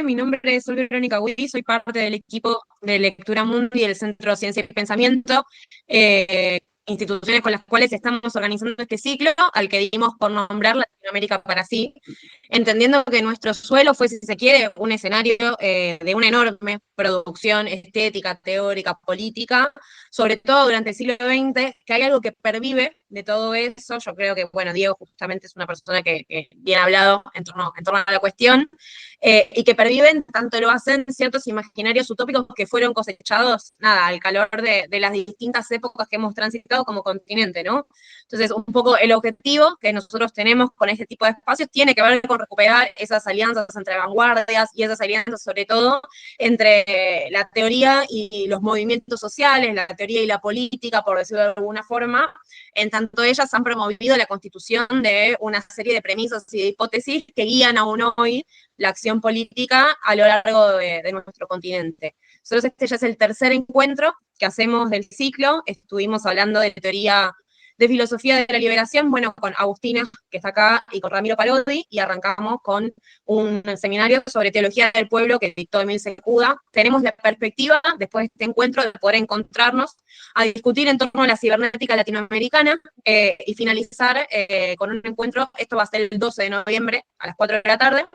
mi nombre es Sol Verónica Willy, soy parte del equipo de Lectura Mundi del Centro Ciencia y Pensamiento, instituciones con las cuales estamos organizando este ciclo, al que dimos por nombrar Latinoamérica para sí, entendiendo que nuestro suelo fue, si se quiere, un escenario de una enorme producción estética, teórica, política, sobre todo durante el siglo XX, que hay algo que pervive de todo eso. Yo creo que, bueno, Diego justamente es una persona que bien ha hablado en torno a la cuestión, y que perviven, tanto lo hacen ciertos imaginarios utópicos que fueron cosechados, nada, al calor de las distintas épocas que hemos transitado como continente, ¿no? Entonces, un poco el objetivo que nosotros tenemos con este tipo de espacios tiene que ver con recuperar esas alianzas entre vanguardias y esas alianzas, sobre todo, entre la teoría y los movimientos sociales, la teoría y la política, por decirlo de alguna forma, en tanto ellas han promovido la constitución de una serie de premisas y de hipótesis que guían aún hoy la acción política a lo largo de nuestro continente. Nosotros este ya es el tercer encuentro que hacemos del ciclo, estuvimos hablando de teoría de filosofía de la liberación, bueno, con Agustina, que está acá, y con Ramiro Parodi, y arrancamos con un seminario sobre teología del pueblo que dictó Emil Secuda. Tenemos la perspectiva, después de este encuentro, de poder encontrarnos a discutir en torno a la cibernética latinoamericana, y finalizar con un encuentro, esto va a ser el 12 de noviembre a las 4 de la tarde,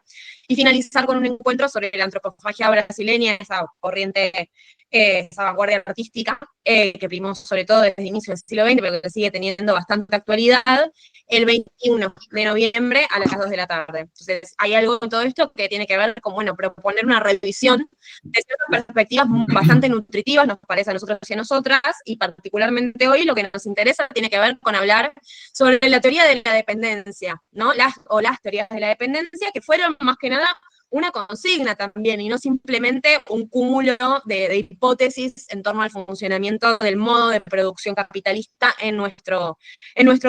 y finalizar con un encuentro sobre la antropofagia brasileña, esa corriente, esa vanguardia artística, que primó sobre todo desde el inicio del siglo XX, pero que sigue teniendo bastante actualidad, el 21 de noviembre a las 2 de la tarde. Entonces, hay algo en todo esto que tiene que ver con, bueno, proponer una revisión de ciertas perspectivas bastante nutritivas, nos parece a nosotros y a nosotras, y particularmente hoy lo que nos interesa tiene que ver con hablar sobre la teoría de la dependencia, ¿no? Las teorías de la dependencia, que fueron más que nada una consigna también, y no simplemente un cúmulo de hipótesis en torno al funcionamiento del modo de producción capitalista en nuestro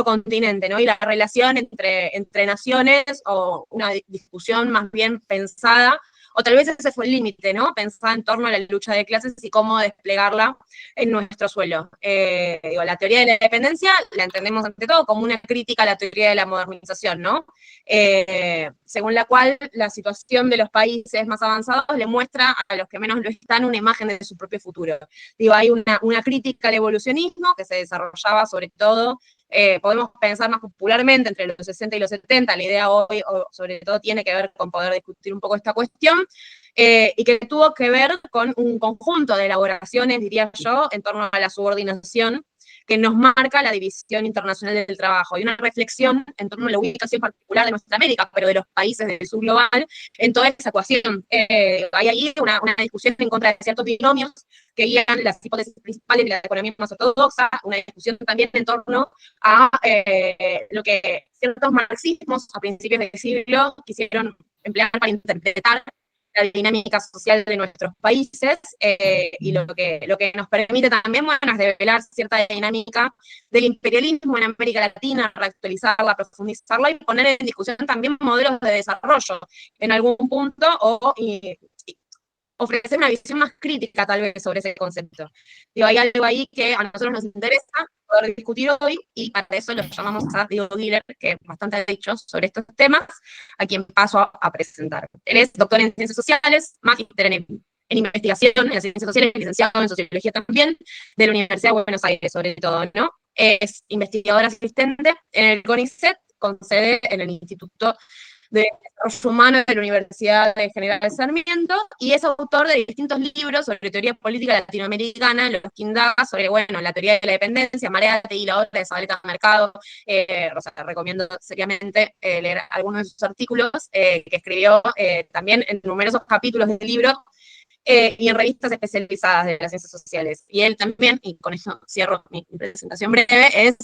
continente, ¿no? Y la relación entre naciones, o una discusión más bien pensada, o tal vez ese fue el límite, ¿no? Pensada en torno a la lucha de clases y cómo desplegarla en nuestro suelo. Digo, la teoría de la dependencia la entendemos ante todo como una crítica a la teoría de la modernización, ¿no? Según la cual la situación de los países más avanzados le muestra a los que menos lo están una imagen de su propio futuro. Digo, hay una crítica al evolucionismo que se desarrollaba sobre todo, podemos pensar más popularmente entre los 60 y los 70, la idea hoy sobre todo tiene que ver con poder discutir un poco esta cuestión, y que tuvo que ver con un conjunto de elaboraciones, diría yo, en torno a la subordinación que nos marca la División Internacional del Trabajo, y una reflexión en torno a la ubicación particular de nuestra América, pero de los países del sur global, en toda esa ecuación. Hay ahí una discusión en contra de ciertos binomios que guían las hipótesis principales de la economía más ortodoxa, una discusión también en torno a lo que ciertos marxismos a principios del siglo quisieron emplear para interpretar la dinámica social de nuestros países, y lo que nos permite también, bueno, es develar cierta dinámica del imperialismo en América Latina, reactualizarla, profundizarla y poner en discusión también modelos de desarrollo en algún punto, o ofrecer una visión más crítica tal vez sobre ese concepto. Digo, hay algo ahí que a nosotros nos interesa poder discutir hoy, y para eso lo llamamos a Diego Guiller, que bastante ha dicho sobre estos temas, a quien paso a presentar. Él es doctor en Ciencias Sociales, magíster en investigación en las ciencias sociales, licenciado en sociología también, de la Universidad de Buenos Aires, sobre todo, ¿no? Es investigador asistente en el CONICET, con sede en el Instituto de Desarrollo Humano de la Universidad de General Sarmiento, y es autor de distintos libros sobre teoría política latinoamericana, los que indaga sobre, bueno, la teoría de la dependencia, Mareate y la otra de Zabaleta Mercado. O sea, recomiendo seriamente leer algunos de sus artículos, que escribió también en numerosos capítulos del libro, y en revistas especializadas de las ciencias sociales. Y él también, y con eso cierro mi presentación breve, es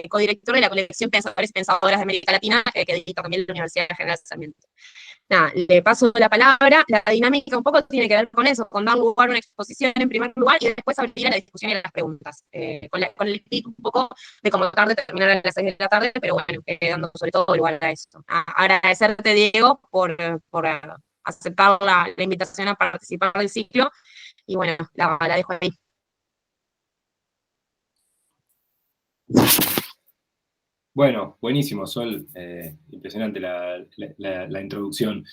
codirector de la colección Pensadores y Pensadoras de América Latina, que edita también la Universidad General Sarmiento. Nada, le paso la palabra. La dinámica un poco tiene que ver con eso, con dar lugar a una exposición en primer lugar, y después abrir a la discusión y a las preguntas, con el espíritu un poco de como tarde terminar a las 6 de la tarde, pero bueno, dando sobre todo lugar a esto. Agradecerte, Diego, por aceptar la invitación a participar del ciclo, y bueno, la dejo ahí. Bueno, buenísimo, Sol. Impresionante la introducción.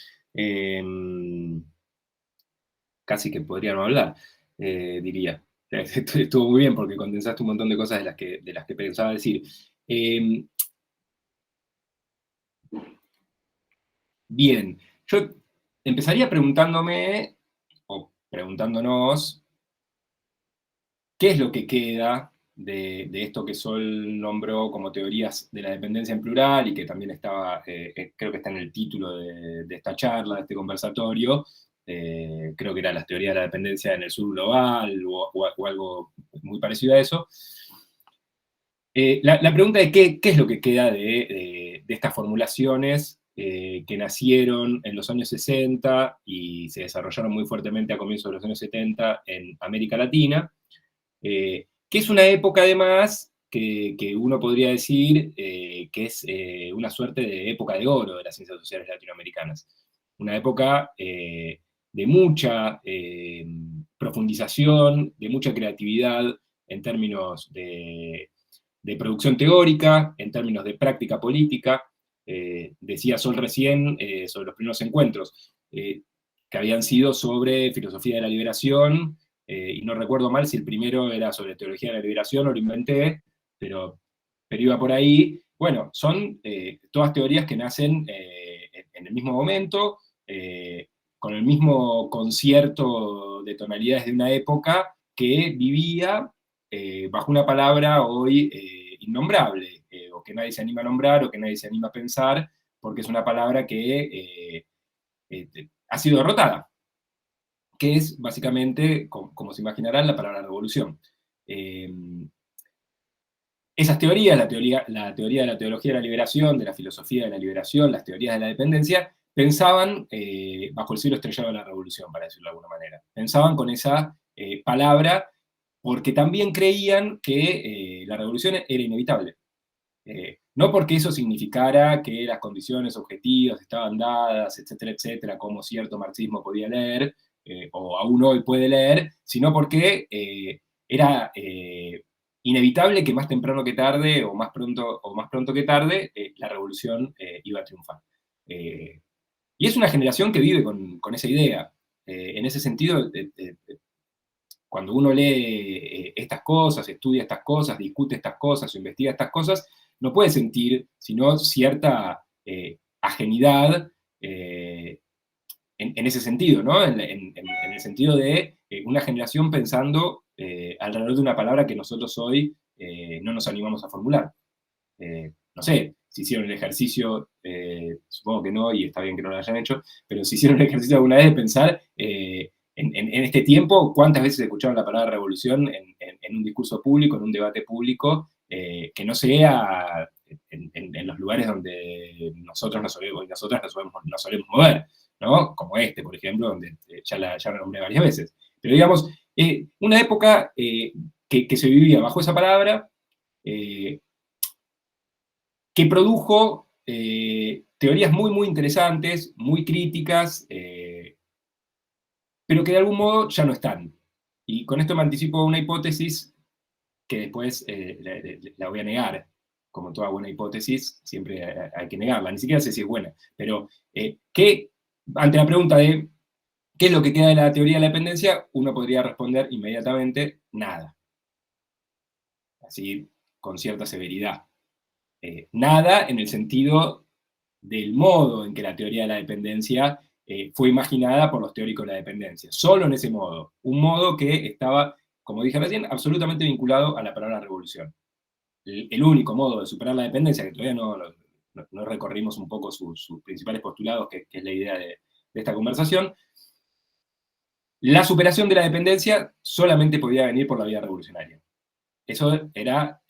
casi que podría no hablar, diría. Estuvo muy bien porque condensaste un montón de cosas de las que pensaba decir. Bien, yo empezaría preguntándome, o preguntándonos, ¿qué es lo que queda de esto que Sol nombró como teorías de la dependencia en plural y que también estaba, creo que está en el título de esta charla, de este conversatorio? Creo que era las teorías de la dependencia en el sur global o algo muy parecido a eso. La pregunta es ¿qué es lo que queda de estas formulaciones que nacieron en los años 60 y se desarrollaron muy fuertemente a comienzos de los años 70 en América Latina? Que es una época además que uno podría decir que es una suerte de época de oro de las ciencias sociales latinoamericanas. Una época de mucha profundización, de mucha creatividad en términos de producción teórica, en términos de práctica política. Decía Sol recién sobre los primeros encuentros, que habían sido sobre filosofía de la liberación, y no recuerdo mal si el primero era sobre teología de la liberación o lo inventé, pero iba por ahí. Bueno, son todas teorías que nacen en el mismo momento, con el mismo concierto de tonalidades de una época que vivía bajo una palabra hoy innombrable, o que nadie se anima a nombrar, o que nadie se anima a pensar, porque es una palabra que ha sido derrotada, que es básicamente, como se imaginarán, la palabra revolución. Esas teorías, la teoría de la teología de la liberación, de la filosofía de la liberación, las teorías de la dependencia, pensaban bajo el cielo estrellado de la revolución, para decirlo de alguna manera. Pensaban con esa palabra porque también creían que la revolución era inevitable. No porque eso significara que las condiciones objetivas estaban dadas, etcétera, etcétera, como cierto marxismo podía leer, o aún hoy puede leer, sino porque era inevitable que más temprano que tarde, o más pronto que tarde, la revolución iba a triunfar. Y es una generación que vive con esa idea. En ese sentido, cuando uno lee estas cosas, estudia estas cosas, discute estas cosas o investiga estas cosas, no puede sentir sino cierta ajenidad en ese sentido, ¿no? En el sentido de una generación pensando alrededor de una palabra que nosotros hoy no nos animamos a formular. No sé, si hicieron el ejercicio, supongo que no, y está bien que no lo hayan hecho, pero si hicieron el ejercicio alguna vez de pensar en este tiempo, cuántas veces escucharon la palabra revolución en un discurso público, en un debate público, que no sea en los lugares donde nosotros nos solemos mover, ¿no? Como este, por ejemplo, donde ya la nombré varias veces. Pero digamos, una época que se vivía bajo esa palabra, que produjo teorías muy, muy interesantes, muy críticas, pero que de algún modo ya no están. Y con esto me anticipo a una hipótesis que después la voy a negar. Como toda buena hipótesis, siempre hay que negarla. Ni siquiera sé si es buena. Pero ante la pregunta de ¿qué es lo que queda de la teoría de la dependencia? Uno podría responder inmediatamente nada. Así, con cierta severidad. Nada en el sentido del modo en que la teoría de la dependencia fue imaginada por los teóricos de la dependencia. Solo en ese modo. Un modo que estaba, como dije recién, absolutamente vinculado a la palabra revolución. El único modo de superar la dependencia, que todavía no recorrimos un poco sus principales postulados, que es la idea de esta conversación, la superación de la dependencia solamente podía venir por la vía revolucionaria. Eso era,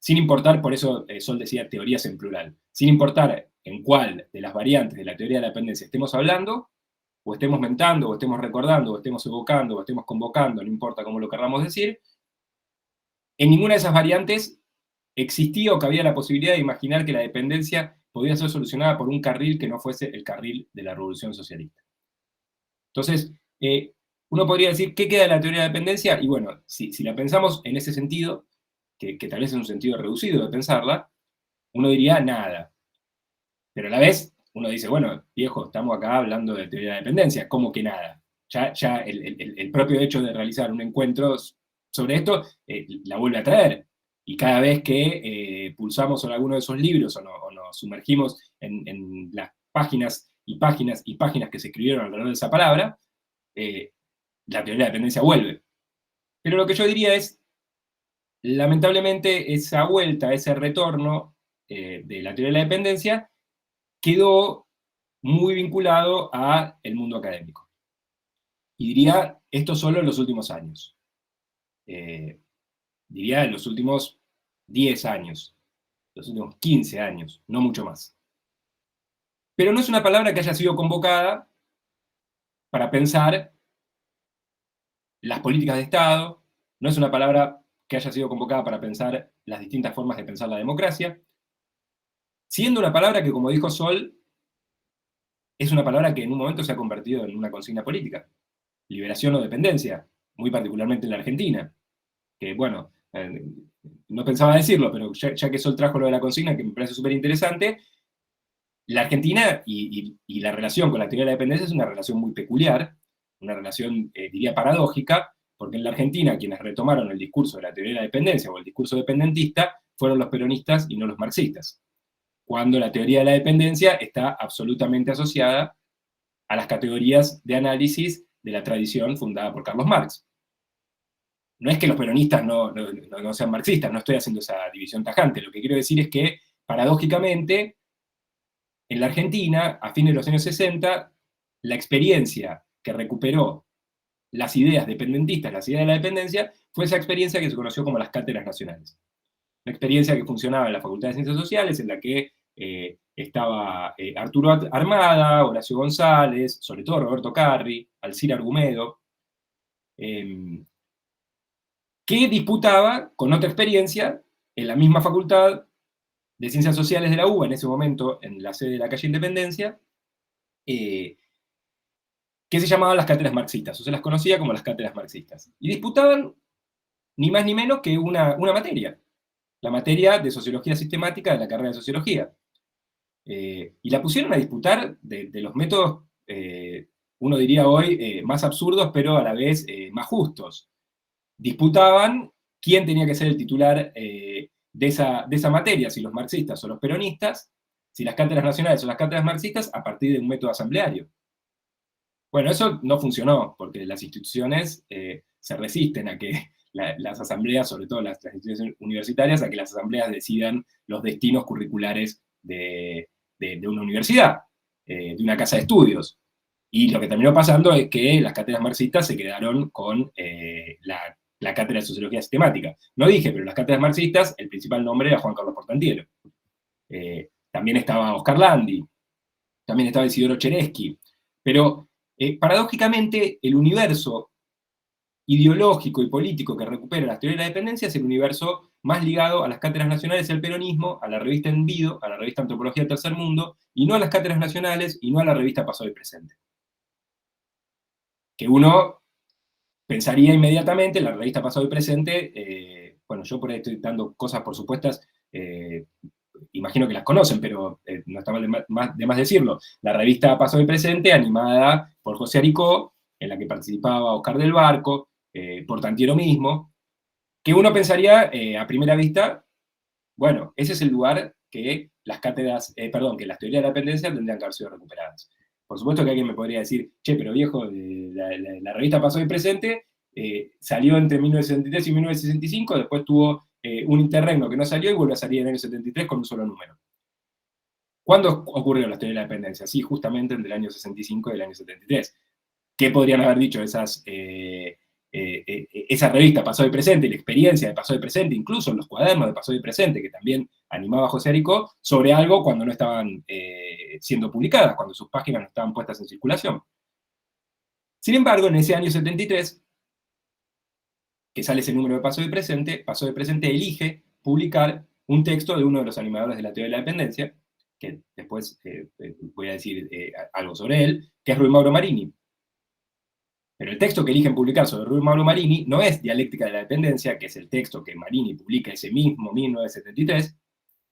sin importar, por eso Sol decía teorías en plural, sin importar en cuál de las variantes de la teoría de la dependencia estemos hablando, o estemos mentando, o estemos recordando, o estemos evocando, o estemos convocando, no importa cómo lo queramos decir, en ninguna de esas variantes existía o cabía la posibilidad de imaginar que la dependencia podía ser solucionada por un carril que no fuese el carril de la revolución socialista. Entonces, uno podría decir, ¿qué queda de la teoría de la dependencia? Y bueno, si la pensamos en ese sentido, que tal vez es un sentido reducido de pensarla, uno diría nada. Pero a la vez, uno dice, bueno, viejo, estamos acá hablando de teoría de la dependencia, ¿cómo que nada? ya el propio hecho de realizar un encuentro sobre esto la vuelve a traer. Y cada vez que pulsamos sobre alguno de esos libros o nos sumergimos en las páginas y páginas y páginas que se escribieron alrededor de esa palabra, la teoría de la dependencia vuelve. Pero lo que yo diría es, lamentablemente, esa vuelta, ese retorno de la teoría de la dependencia quedó muy vinculado al mundo académico. Y diría esto solo en los últimos años. Diría en los últimos 10 años, los últimos 15 años, no mucho más. Pero no es una palabra que haya sido convocada para pensar las políticas de Estado, no es una palabra que haya sido convocada para pensar las distintas formas de pensar la democracia, siendo una palabra que, como dijo Sol, es una palabra que en un momento se ha convertido en una consigna política. Liberación o dependencia, muy particularmente en la Argentina, que bueno, no pensaba decirlo, pero ya que Sol trajo lo de la consigna, que me parece súper interesante, la Argentina y la relación con la teoría de la dependencia es una relación muy peculiar, una relación, diría, paradójica, porque en la Argentina quienes retomaron el discurso de la teoría de la dependencia o el discurso dependentista fueron los peronistas y no los marxistas, cuando la teoría de la dependencia está absolutamente asociada a las categorías de análisis de la tradición fundada por Carlos Marx. No es que los peronistas no sean marxistas, no estoy haciendo esa división tajante, lo que quiero decir es que, paradójicamente, en la Argentina, a fines de los años 60, la experiencia que recuperó las ideas dependentistas, las ideas de la dependencia, fue esa experiencia que se conoció como las cátedras nacionales. Una experiencia que funcionaba en la Facultad de Ciencias Sociales, en la que estaba Arturo Armada, Horacio González, sobre todo Roberto Carri, Alcira Argumedo, que disputaba con otra experiencia en la misma Facultad de Ciencias Sociales de la UBA, en ese momento en la sede de la calle Independencia, que se llamaban las cátedras marxistas, o se las conocía como las cátedras marxistas. Y disputaban ni más ni menos que una materia, la materia de Sociología Sistemática de la carrera de Sociología. Y la pusieron a disputar de los métodos, uno diría hoy, más absurdos, pero a la vez más justos. Disputaban quién tenía que ser el titular de esa materia, si los marxistas o los peronistas, si las cátedras nacionales o las cátedras marxistas, a partir de un método asambleario. Bueno, eso no funcionó, porque las instituciones se resisten a que las asambleas, sobre todo las instituciones universitarias, a que las asambleas decidan los destinos curriculares de una universidad, de una casa de estudios. Y lo que terminó pasando es que las cátedras marxistas se quedaron con la cátedra de Sociología Sistemática. No dije, pero las cátedras marxistas, el principal nombre era Juan Carlos Portantiero. También estaba Oscar Landi, también estaba Isidoro Cheresky. Pero, paradójicamente, el universo ideológico y político que recupera la teoría de la dependencia es el universo más ligado a las cátedras nacionales y al peronismo, a la revista Envido, a la revista Antropología del Tercer Mundo, y no a las cátedras nacionales y no a la revista Pasado y Presente. Que uno pensaría inmediatamente, la revista Pasado y Presente, bueno, yo por ahí estoy dando cosas por supuestas, imagino que las conocen, pero no está mal de más decirlo. La revista Pasado y Presente, animada por José Aricó, en la que participaba Oscar del Barco, Portantiero mismo, que uno pensaría a primera vista, bueno, ese es el lugar que las cátedras, que las teorías de la dependencia tendrían que haber sido recuperadas. Por supuesto que alguien me podría decir, che, pero viejo, la revista Pasado y Presente salió entre 1973 y 1965, después tuvo un interregno que no salió y vuelve a salir en el año 73 con un solo número. ¿Cuándo ocurrió la teoría de la dependencia? Sí, justamente entre el año 65 y el año 73. ¿Qué podrían haber dicho esa revista Pasado y Presente, y la experiencia de Pasado y Presente, incluso los cuadernos de Pasado y Presente, que también animaba José Aricó, sobre algo cuando no estaban siendo publicadas, cuando sus páginas no estaban puestas en circulación? Sin embargo, en ese año 73, que sale ese número de Pasado y Presente elige publicar un texto de uno de los animadores de la teoría de la dependencia, que después voy a decir algo sobre él, que es Rui Mauro Marini. Pero el texto que eligen publicar sobre Rui Mauro Marini no es Dialéctica de la Dependencia, que es el texto que Marini publica ese mismo 1973,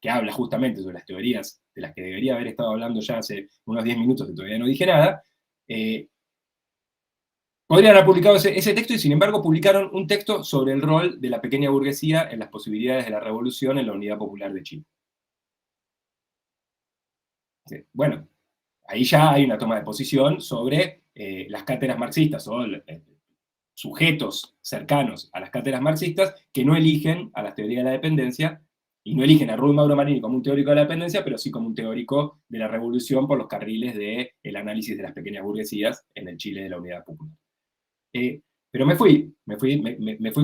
que habla justamente sobre las teorías de las que debería haber estado hablando ya hace unos 10 minutos, que todavía no dije nada, Podrían haber publicado ese texto y sin embargo publicaron un texto sobre el rol de la pequeña burguesía en las posibilidades de la revolución en la Unidad Popular de Chile. Bueno, ahí ya hay una toma de posición sobre las cátedras marxistas o sujetos cercanos a las cátedras marxistas que no eligen a las teorías de la dependencia y no eligen a Rui Mauro Marini como un teórico de la dependencia, pero sí como un teórico de la revolución por los carriles del análisis de las pequeñas burguesías en el Chile de la Unidad Popular. Pero me fui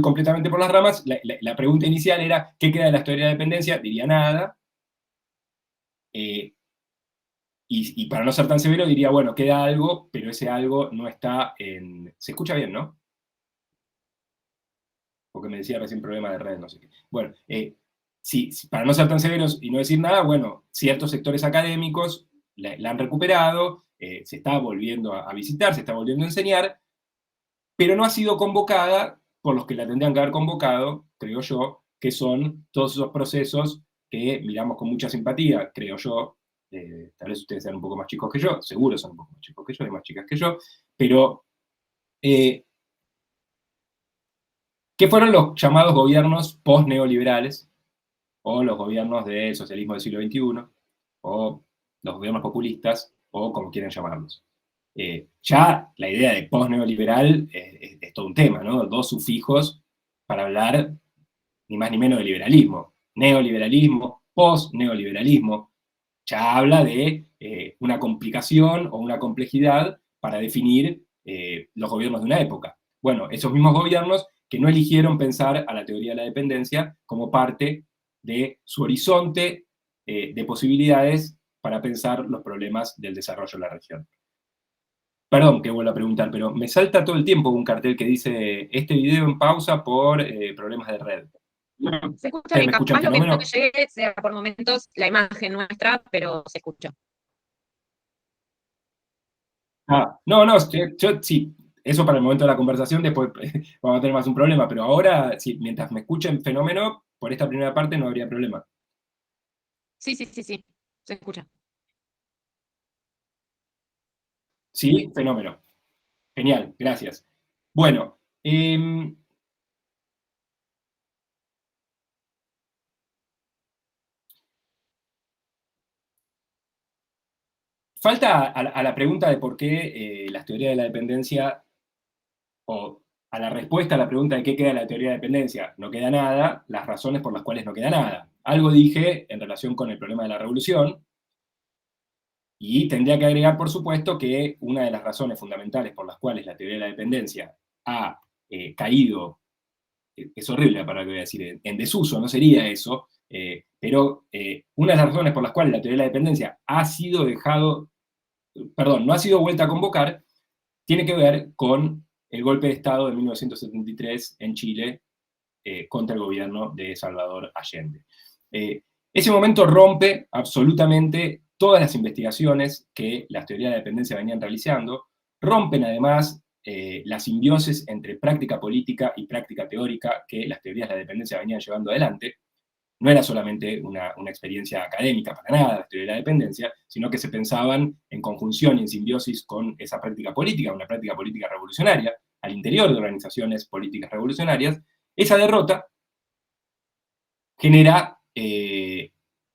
completamente por las ramas. La pregunta inicial era, ¿qué queda de la teoría de la dependencia? Diría nada. Y para no ser tan severo diría, bueno, queda algo, pero ese algo no está en... Se escucha bien, ¿no? Porque me decía recién problema de red, no sé qué. Bueno, sí, para no ser tan severos y no decir nada, bueno, ciertos sectores académicos la han recuperado, se está volviendo a visitar, se está volviendo a enseñar, pero no ha sido convocada por los que la tendrían que haber convocado, creo yo, que son todos esos procesos que miramos con mucha simpatía, creo yo. Tal vez ustedes sean un poco más chicos que yo, seguro son un poco más chicos que yo, y más chicas que yo, pero ¿qué fueron los llamados gobiernos post-neoliberales, o los gobiernos del socialismo del siglo XXI, o los gobiernos populistas, o como quieran llamarlos? Ya la idea de post-neoliberal es todo un tema, ¿no? Dos sufijos para hablar ni más ni menos de liberalismo. Neoliberalismo, post-neoliberalismo, ya habla de una complicación o una complejidad para definir los gobiernos de una época. Bueno, esos mismos gobiernos que no eligieron pensar a la teoría de la dependencia como parte de su horizonte de posibilidades para pensar los problemas del desarrollo de la región. Perdón que vuelvo a preguntar, pero me salta todo el tiempo un cartel que dice este video en pausa por problemas de red. No, se escucha ¿Ustedes bien. me escuchan Capaz lo que no fenómeno? te llegue sea por momentos la imagen nuestra, pero se escucha. No, yo sí, eso para el momento de la conversación, después vamos a tener más un problema, pero ahora, sí, mientras me escuchen fenómeno, por esta primera parte no habría problema. Sí, sí, sí, sí, se escucha. Sí, fenómeno. Genial, gracias. Bueno, falta a la pregunta de por qué las teorías de la dependencia, o a la respuesta a la pregunta de qué queda de la teoría de dependencia, no queda nada, las razones por las cuales no queda nada. Algo dije en relación con el problema de la revolución, y tendría que agregar, por supuesto, que una de las razones fundamentales por las cuales la teoría de la dependencia ha caído, es horrible para lo que voy a decir, en desuso, no sería eso, pero una de las razones por las cuales la teoría de la dependencia ha sido no ha sido vuelta a convocar, tiene que ver con el golpe de Estado de 1973 en Chile contra el gobierno de Salvador Allende. Ese momento rompe absolutamente todas las investigaciones que las teorías de la dependencia venían realizando, rompen además la simbiosis entre práctica política y práctica teórica que las teorías de la dependencia venían llevando adelante. No era solamente una experiencia académica para nada, la teoría de la dependencia, sino que se pensaban en conjunción y en simbiosis con esa práctica política, una práctica política revolucionaria, al interior de organizaciones políticas revolucionarias. Esa derrota genera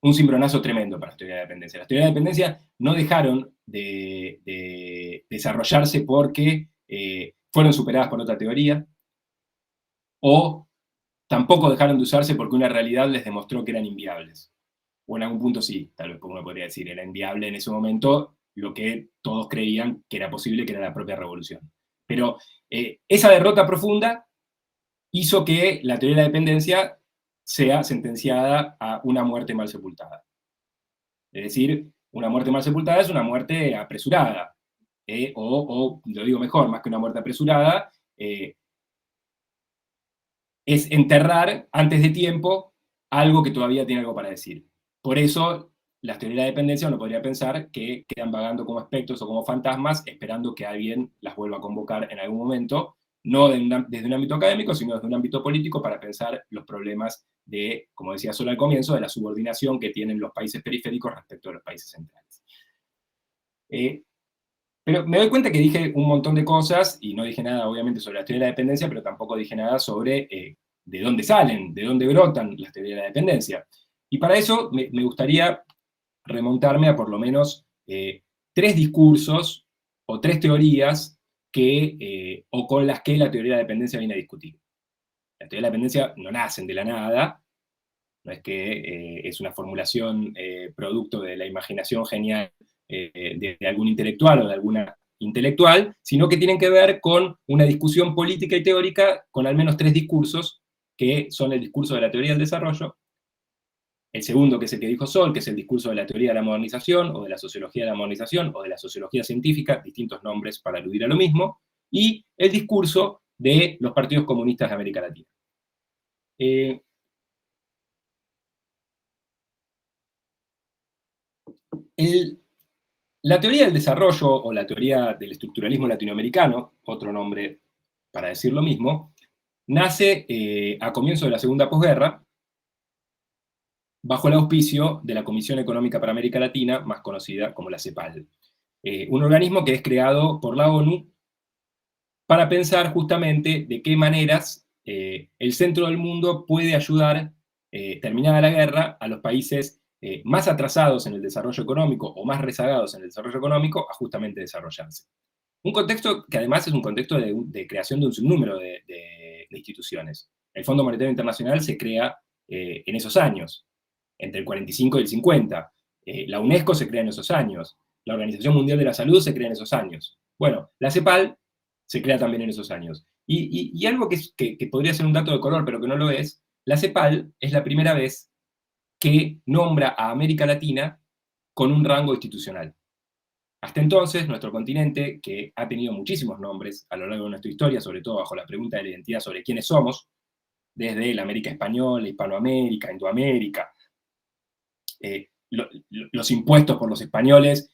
un cimbronazo tremendo para la teoría de la dependencia. Las teorías de la dependencia no dejaron de desarrollarse porque fueron superadas por otra teoría, o tampoco dejaron de usarse porque una realidad les demostró que eran inviables. O en algún punto sí, tal vez uno podría decir, era inviable en ese momento lo que todos creían que era posible, que era la propia revolución. Pero esa derrota profunda hizo que la teoría de la dependencia sea sentenciada a una muerte mal sepultada. Es decir, una muerte mal sepultada es una muerte apresurada. O, lo digo mejor, más que una muerte apresurada, es enterrar antes de tiempo algo que todavía tiene algo para decir. Por eso, las teorías de la dependencia uno podría pensar que quedan vagando como espectros o como fantasmas, esperando que alguien las vuelva a convocar en algún momento, no desde un ámbito académico, sino desde un ámbito político, para pensar los problemas de, como decía solo al comienzo, de la subordinación que tienen los países periféricos respecto a los países centrales. Pero me doy cuenta que dije un montón de cosas, y no dije nada, obviamente, sobre la teoría de la dependencia, pero tampoco dije nada sobre de dónde salen, de dónde brotan las teorías de la dependencia. Y para eso me gustaría remontarme a por lo menos tres discursos o tres teorías o con las que la teoría de la dependencia viene a discutir. La teoría de la dependencia no nacen de la nada, no es que es una formulación producto de la imaginación genial de algún intelectual o de alguna intelectual, sino que tienen que ver con una discusión política y teórica con al menos tres discursos, que son el discurso de la teoría del desarrollo, el segundo, que es el que dijo Sol, que es el discurso de la teoría de la modernización, o de la sociología de la modernización, o de la sociología científica, distintos nombres para aludir a lo mismo, y el discurso de los partidos comunistas de América Latina. Eh, la teoría del desarrollo, o la teoría del estructuralismo latinoamericano, otro nombre para decir lo mismo, nace a comienzo de la segunda posguerra, bajo el auspicio de la Comisión Económica para América Latina, más conocida como la CEPAL. Un organismo que es creado por la ONU para pensar justamente de qué maneras el centro del mundo puede ayudar, terminada la guerra, a los países más atrasados en el desarrollo económico o más rezagados en el desarrollo económico a justamente desarrollarse. Un contexto que además es un contexto de creación de un sinnúmero de instituciones. El Fondo Monetario Internacional se crea en esos años, entre el 45 y el 50. La UNESCO se crea en esos años. La Organización Mundial de la Salud se crea en esos años. Bueno, la CEPAL se crea también en esos años. Y algo que podría ser un dato de color, pero que no lo es, la CEPAL es la primera vez que nombra a América Latina con un rango institucional. Hasta entonces, nuestro continente, que ha tenido muchísimos nombres a lo largo de nuestra historia, sobre todo bajo la pregunta de la identidad sobre quiénes somos, desde la América Española, Hispanoamérica, Indoamérica, los impuestos por los españoles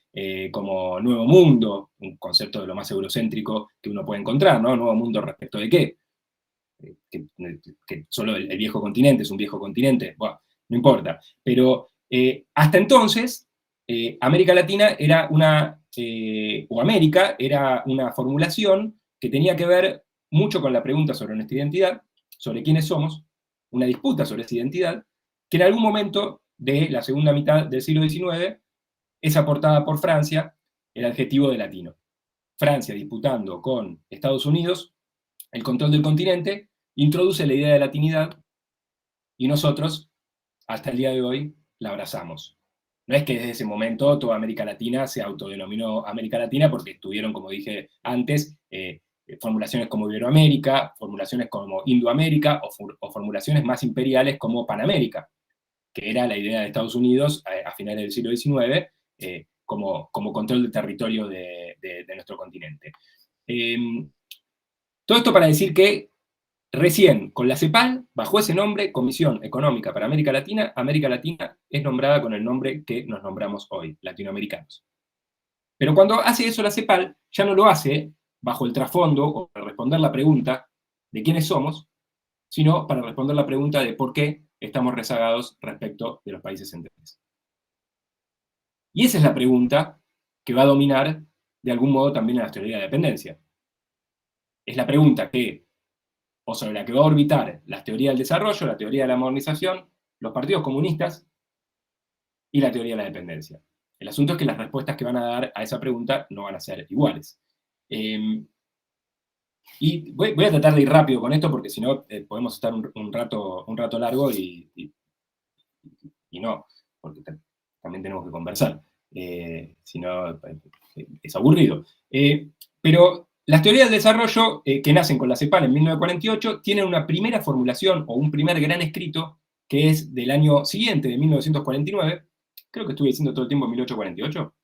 como Nuevo Mundo, un concepto de lo más eurocéntrico que uno puede encontrar, ¿no? Nuevo Mundo respecto de qué, que solo el viejo continente es un viejo continente, bueno, no importa. Pero hasta entonces, América Latina era o América era una formulación que tenía que ver mucho con la pregunta sobre nuestra identidad, sobre quiénes somos, una disputa sobre esa identidad, que en algún momento de la segunda mitad del siglo XIX es aportada por Francia el adjetivo de latino. Francia disputando con Estados Unidos el control del continente, introduce la idea de latinidad y nosotros, hasta el día de hoy, la abrazamos. No es que desde ese momento toda América Latina se autodenominó América Latina, porque estuvieron, como dije antes, formulaciones como Iberoamérica, formulaciones como Indoamérica o formulaciones más imperiales como Panamérica, que era la idea de Estados Unidos a finales del siglo XIX como control del territorio de nuestro continente. Todo esto para decir que recién con la CEPAL, bajo ese nombre, Comisión Económica para América Latina es nombrada con el nombre que nos nombramos hoy, latinoamericanos. Pero cuando hace eso la CEPAL, ya no lo hace bajo el trasfondo o para responder la pregunta de quiénes somos, sino para responder la pregunta de por qué estamos rezagados respecto de los países centrales. Y esa es la pregunta que va a dominar de algún modo también en la teoría de la dependencia. Es la pregunta o sobre la que va a orbitar la teoría del desarrollo, la teoría de la modernización, los partidos comunistas y la teoría de la dependencia. El asunto es que las respuestas que van a dar a esa pregunta no van a ser iguales. Y voy a tratar de ir rápido con esto porque si no podemos estar un rato largo y no, porque también tenemos que conversar. Si no, es aburrido. Pero las teorías del desarrollo que nacen con la CEPAL en 1948 tienen una primera formulación o un primer gran escrito que es del año siguiente, de 1949. Creo que estuve diciendo todo el tiempo 1848.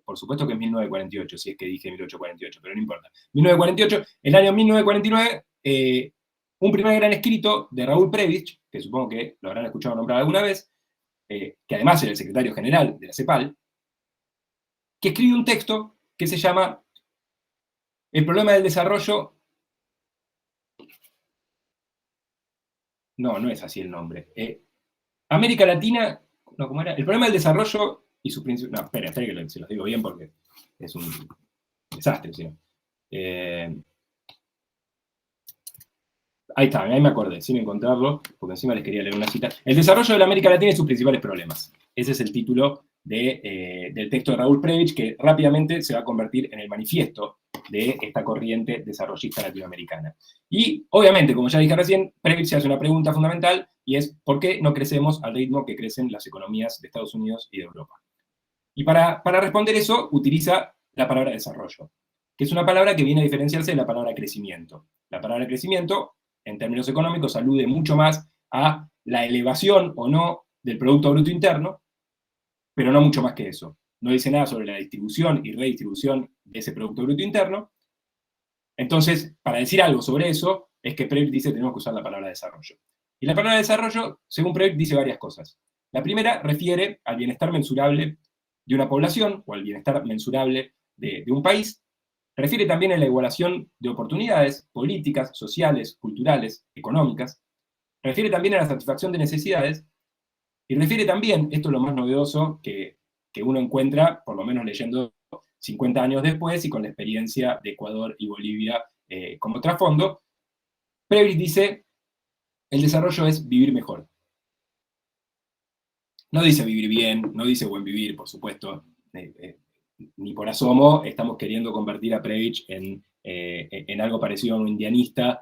Por supuesto que es 1948, si es que dije 1848, pero no importa. 1948, el año 1949, un primer gran escrito de Raúl Prebisch, que supongo que lo habrán escuchado nombrar alguna vez, que además era el secretario general de la CEPAL, que escribe un texto que se llama El problema del desarrollo. No es así el nombre. América Latina, no, ¿cómo era? El problema del desarrollo y sus principios... No, espera que se los digo bien porque es un desastre, ¿sí? Ahí está, ahí me acordé, sin encontrarlo, porque encima les quería leer una cita. El desarrollo de la América Latina y sus principales problemas. Ese es el título del texto de Raúl Prebisch, que rápidamente se va a convertir en el manifiesto de esta corriente desarrollista latinoamericana. Y, obviamente, como ya dije recién, Prebisch se hace una pregunta fundamental, y es, ¿por qué no crecemos al ritmo que crecen las economías de Estados Unidos y de Europa? Y para responder eso, utiliza la palabra desarrollo, que es una palabra que viene a diferenciarse de la palabra crecimiento. La palabra crecimiento, en términos económicos, alude mucho más a la elevación o no del Producto Bruto Interno, pero no mucho más que eso. No dice nada sobre la distribución y redistribución de ese Producto Bruto Interno. Entonces, para decir algo sobre eso, es que Prebisch dice que tenemos que usar la palabra desarrollo. Y la palabra desarrollo, según Prebisch, dice varias cosas. La primera refiere al bienestar mensurable de una población, o al bienestar mensurable de un país. Refiere también a la igualación de oportunidades políticas, sociales, culturales, económicas. Refiere también a la satisfacción de necesidades. Y refiere también, esto es lo más novedoso que uno encuentra, por lo menos leyendo 50 años después y con la experiencia de Ecuador y Bolivia como trasfondo, Prebisch dice, el desarrollo es vivir mejor. No dice vivir bien, no dice buen vivir, por supuesto, ni por asomo estamos queriendo convertir a Prebisch en algo parecido a un indianista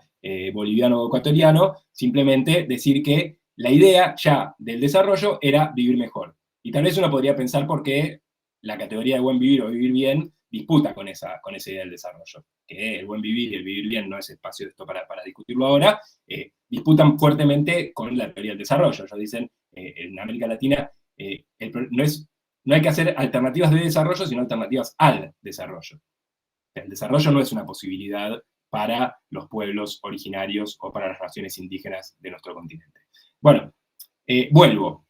boliviano o ecuatoriano, simplemente decir que la idea ya del desarrollo era vivir mejor. Y tal vez uno podría pensar por qué la categoría de buen vivir o vivir bien disputa con esa idea del desarrollo. Que el buen vivir y el vivir bien no es espacio de esto para discutirlo ahora, disputan fuertemente con la teoría del desarrollo. Ellos dicen, en América Latina no hay que hacer alternativas de desarrollo, sino alternativas al desarrollo. El desarrollo no es una posibilidad para los pueblos originarios o para las naciones indígenas de nuestro continente. Bueno, vuelvo.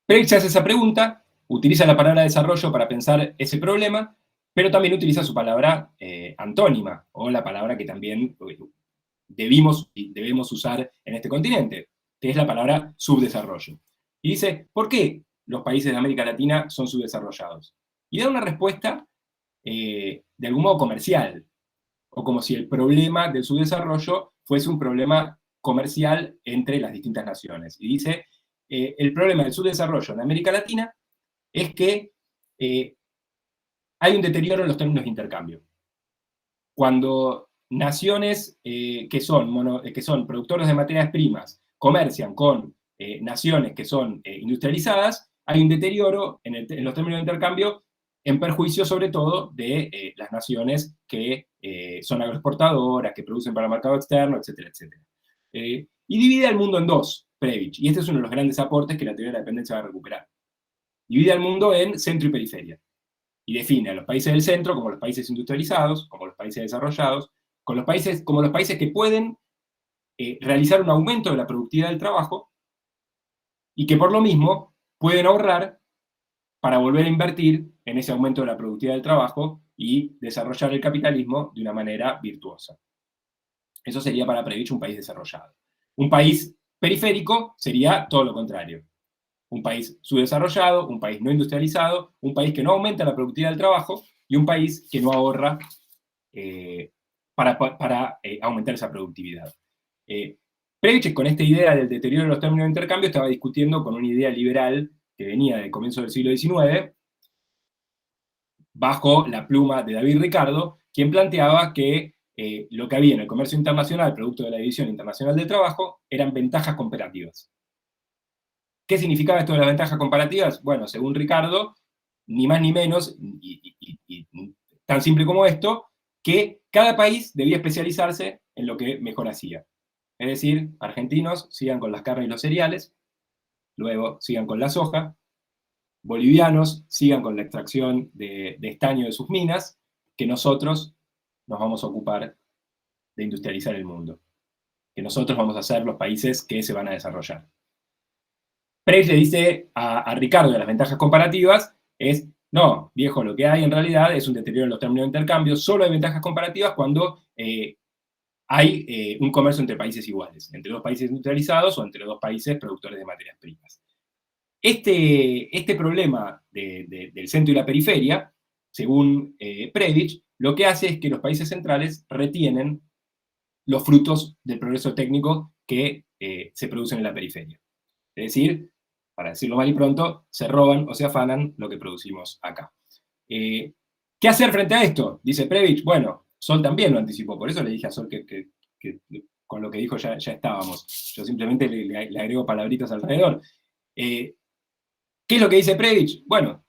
Prebisch hace esa pregunta, utiliza la palabra desarrollo para pensar ese problema, pero también utiliza su palabra antónima, o la palabra que también debemos usar en este continente, que es la palabra subdesarrollo. Y dice, ¿por qué los países de América Latina son subdesarrollados? Y da una respuesta de algún modo comercial, o como si el problema del subdesarrollo fuese un problema comercial entre las distintas naciones. Y dice, el problema del subdesarrollo en América Latina es que hay un deterioro en los términos de intercambio. Cuando naciones que son productores de materias primas comercian con naciones que son industrializadas, hay un deterioro en los términos de intercambio en perjuicio sobre todo de las naciones que son agroexportadoras, que producen para el mercado externo, etcétera, etcétera. Y divide al mundo en dos, Prebisch, y este es uno de los grandes aportes que la teoría de la dependencia va a recuperar. Divide al mundo en centro y periferia, y define a los países del centro como los países industrializados, como los países desarrollados, como los países que pueden realizar un aumento de la productividad del trabajo, y que por lo mismo pueden ahorrar para volver a invertir en ese aumento de la productividad del trabajo y desarrollar el capitalismo de una manera virtuosa. Eso sería para Prebisch un país desarrollado. Un país periférico sería todo lo contrario. Un país subdesarrollado, un país no industrializado, un país que no aumenta la productividad del trabajo y un país que no ahorra para aumentar esa productividad. Prebisch, con esta idea del deterioro de los términos de intercambio, estaba discutiendo con una idea liberal que venía del comienzo del siglo XIX, bajo la pluma de David Ricardo, quien planteaba que lo que había en el comercio internacional, producto de la División Internacional del Trabajo, eran ventajas comparativas. ¿Qué significaba esto de las ventajas comparativas? Bueno, según Ricardo, ni más ni menos, y tan simple como esto, que cada país debía especializarse en lo que mejor hacía. Es decir, argentinos sigan con las carnes y los cereales, luego sigan con la soja, bolivianos sigan con la extracción de estaño de sus minas, que nosotros nos vamos a ocupar de industrializar el mundo, que nosotros vamos a ser los países que se van a desarrollar. Prebisch le dice a Ricardo de las ventajas comparativas, no, viejo, lo que hay en realidad es un deterioro en los términos de intercambio, solo hay ventajas comparativas cuando hay un comercio entre países iguales, entre dos países industrializados o entre dos países productores de materias primas. Este problema del centro y la periferia, según Prebisch, lo que hace es que los países centrales retienen los frutos del progreso técnico que se producen en la periferia. Es decir, para decirlo mal y pronto, se roban o se afanan lo que producimos acá. ¿Qué hacer frente a esto? Dice Prebisch. Bueno, Sol también lo anticipó, por eso le dije a Sol que con lo que dijo ya estábamos. Yo simplemente le agrego palabritas alrededor. ¿Qué es lo que dice Prebisch? Bueno,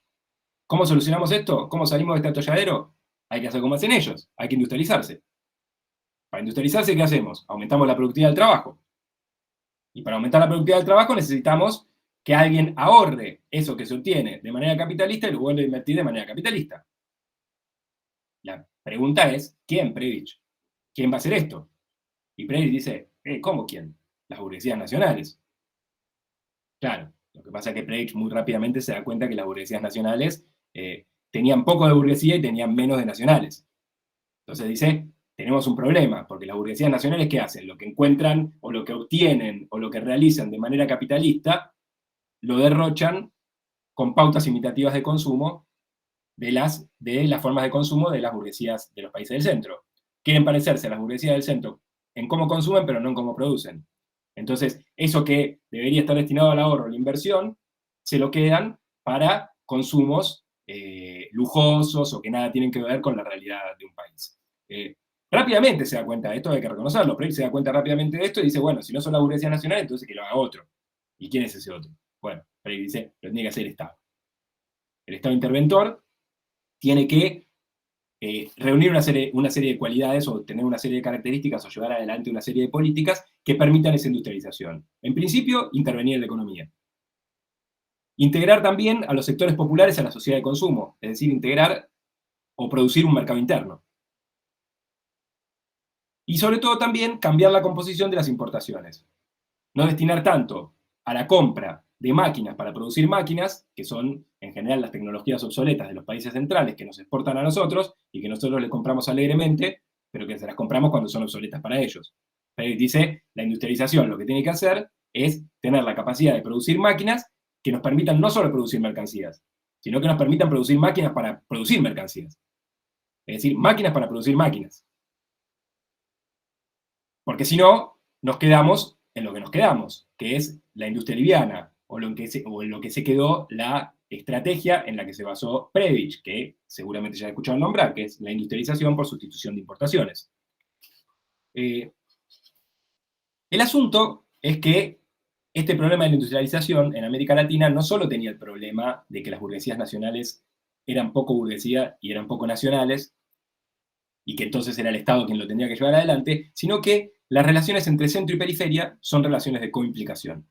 ¿cómo solucionamos esto? ¿Cómo salimos de este atolladero? Hay que hacer como hacen ellos, hay que industrializarse. Para industrializarse, ¿qué hacemos? Aumentamos la productividad del trabajo. Y para aumentar la productividad del trabajo necesitamos que alguien ahorre eso que se obtiene de manera capitalista y lo vuelva a invertir de manera capitalista. La pregunta es, ¿quién, Prebisch? ¿Quién va a hacer esto? Y Prebisch dice, ¿cómo quién? Las burguesías nacionales. Claro, lo que pasa es que Prebisch muy rápidamente se da cuenta que las burguesías nacionales tenían poco de burguesía y tenían menos de nacionales. Entonces dice, tenemos un problema, porque las burguesías nacionales, ¿qué hacen? Lo que encuentran, o lo que obtienen, o lo que realizan de manera capitalista, lo derrochan con pautas imitativas de consumo de las formas de consumo de las burguesías de los países del centro. Quieren parecerse a las burguesías del centro en cómo consumen, pero no en cómo producen. Entonces, eso que debería estar destinado al ahorro o la inversión, se lo quedan para consumos lujosos o que nada tienen que ver con la realidad de un país. Rápidamente se da cuenta de esto, hay que reconocerlo, pero él se da cuenta rápidamente de esto y dice, bueno, si no son las burguesías nacionales, entonces que lo haga otro. ¿Y quién es ese otro? Bueno, Frey dice, lo tiene que hacer el Estado. El Estado interventor tiene que reunir una serie de cualidades o tener una serie de características o llevar adelante una serie de políticas que permitan esa industrialización. En principio, intervenir en la economía. Integrar también a los sectores populares a la sociedad de consumo, es decir, integrar o producir un mercado interno. Y sobre todo también cambiar la composición de las importaciones. No destinar tanto a la compra de máquinas para producir máquinas, que son en general las tecnologías obsoletas de los países centrales que nos exportan a nosotros y que nosotros les compramos alegremente, pero que se las compramos cuando son obsoletas para ellos. Pero dice, la industrialización lo que tiene que hacer es tener la capacidad de producir máquinas que nos permitan no solo producir mercancías, sino que nos permitan producir máquinas para producir mercancías. Es decir, máquinas para producir máquinas. Porque si no, nos quedamos en lo que nos quedamos, que es la industria liviana, o en lo que se quedó la estrategia en la que se basó Prebisch, que seguramente ya he escuchado nombrar, que es la industrialización por sustitución de importaciones. El asunto es que este problema de la industrialización en América Latina no solo tenía el problema de que las burguesías nacionales eran poco burguesía y eran poco nacionales, y que entonces era el Estado quien lo tendría que llevar adelante, sino que las relaciones entre centro y periferia son relaciones de coimplicación.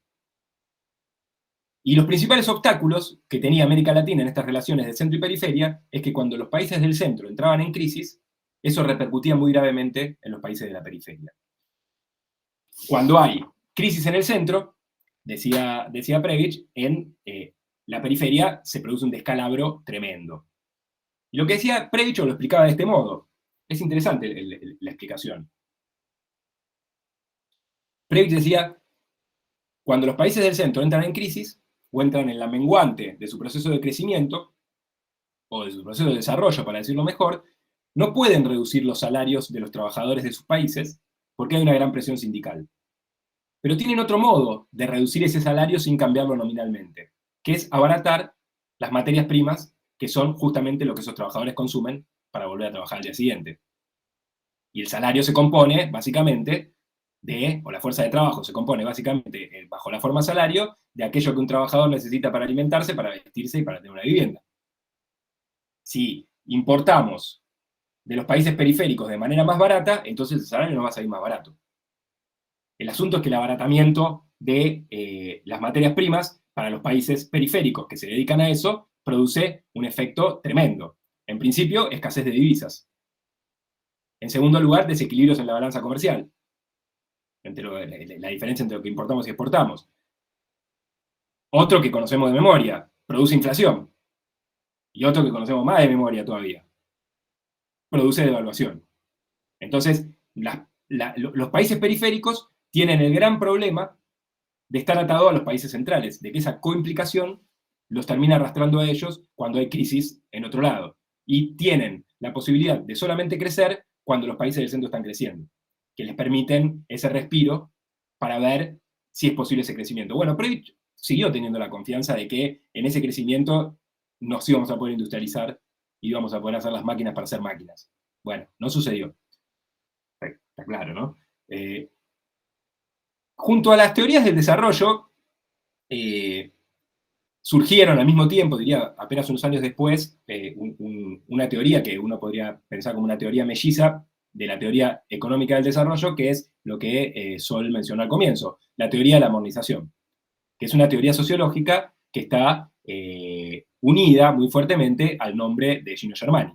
Y los principales obstáculos que tenía América Latina en estas relaciones de centro y periferia es que cuando los países del centro entraban en crisis, eso repercutía muy gravemente en los países de la periferia. Cuando hay crisis en el centro, decía Prebisch, en la periferia se produce un descalabro tremendo. Y lo que decía Prebisch lo explicaba de este modo. Es interesante la explicación. Prebisch decía, cuando los países del centro entran en crisis, o entran en la menguante de su proceso de crecimiento, o de su proceso de desarrollo, para decirlo mejor, no pueden reducir los salarios de los trabajadores de sus países, porque hay una gran presión sindical. Pero tienen otro modo de reducir ese salario sin cambiarlo nominalmente, que es abaratar las materias primas, que son justamente lo que esos trabajadores consumen para volver a trabajar al día siguiente. Y el salario se compone, básicamente, o la fuerza de trabajo se compone básicamente, bajo la forma salario, de aquello que un trabajador necesita para alimentarse, para vestirse y para tener una vivienda. Si importamos de los países periféricos de manera más barata, entonces el salario nos va a salir más barato. El asunto es que el abaratamiento de las materias primas para los países periféricos que se dedican a eso produce un efecto tremendo. En principio, escasez de divisas. En segundo lugar, desequilibrios en la balanza comercial. La diferencia entre lo que importamos y exportamos. Otro que conocemos de memoria, produce inflación. Y otro que conocemos más de memoria todavía, produce devaluación. Entonces, los países periféricos tienen el gran problema de estar atado a los países centrales, de que esa coimplicación los termina arrastrando a ellos cuando hay crisis en otro lado. Y tienen la posibilidad de solamente crecer cuando los países del centro están creciendo, que les permiten ese respiro para ver si es posible ese crecimiento. Bueno, Prebisch siguió teniendo la confianza de que en ese crecimiento nos íbamos a poder industrializar y íbamos a poder hacer las máquinas para hacer máquinas. Bueno, no sucedió. Está claro, ¿no? Junto a las teorías del desarrollo, surgieron al mismo tiempo, diría apenas unos años después, una teoría que uno podría pensar como una teoría melliza de la teoría económica del desarrollo, que es lo que Sol mencionó al comienzo, la teoría de la modernización, que es una teoría sociológica que está unida muy fuertemente al nombre de Gino Germani.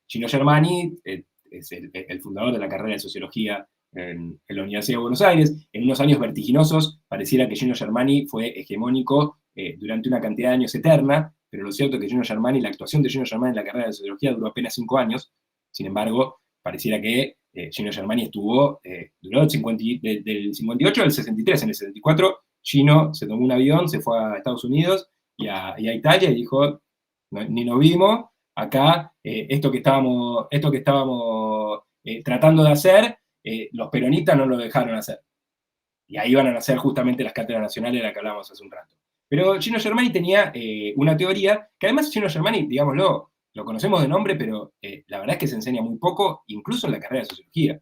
Gino Germani es el fundador de la carrera de sociología en la Universidad de Buenos Aires. En unos años vertiginosos, pareciera que Gino Germani fue hegemónico durante una cantidad de años eterna, pero lo cierto es que Gino Germani, la actuación de Gino Germani en la carrera de sociología duró apenas 5 años. Sin embargo, pareciera que Gino Germani duró del 58 al 63. En el 64, Gino se tomó un avión, se fue a Estados Unidos y a Italia y dijo, ni nos vimos, acá esto que estábamos tratando de hacer, los peronistas no lo dejaron hacer. Y ahí van a nacer justamente las cátedras nacionales de las que hablábamos hace un rato. Pero Gino Germani tenía una teoría, que además Gino Germani, digámoslo, lo conocemos de nombre, pero la verdad es que se enseña muy poco, incluso en la carrera de sociología.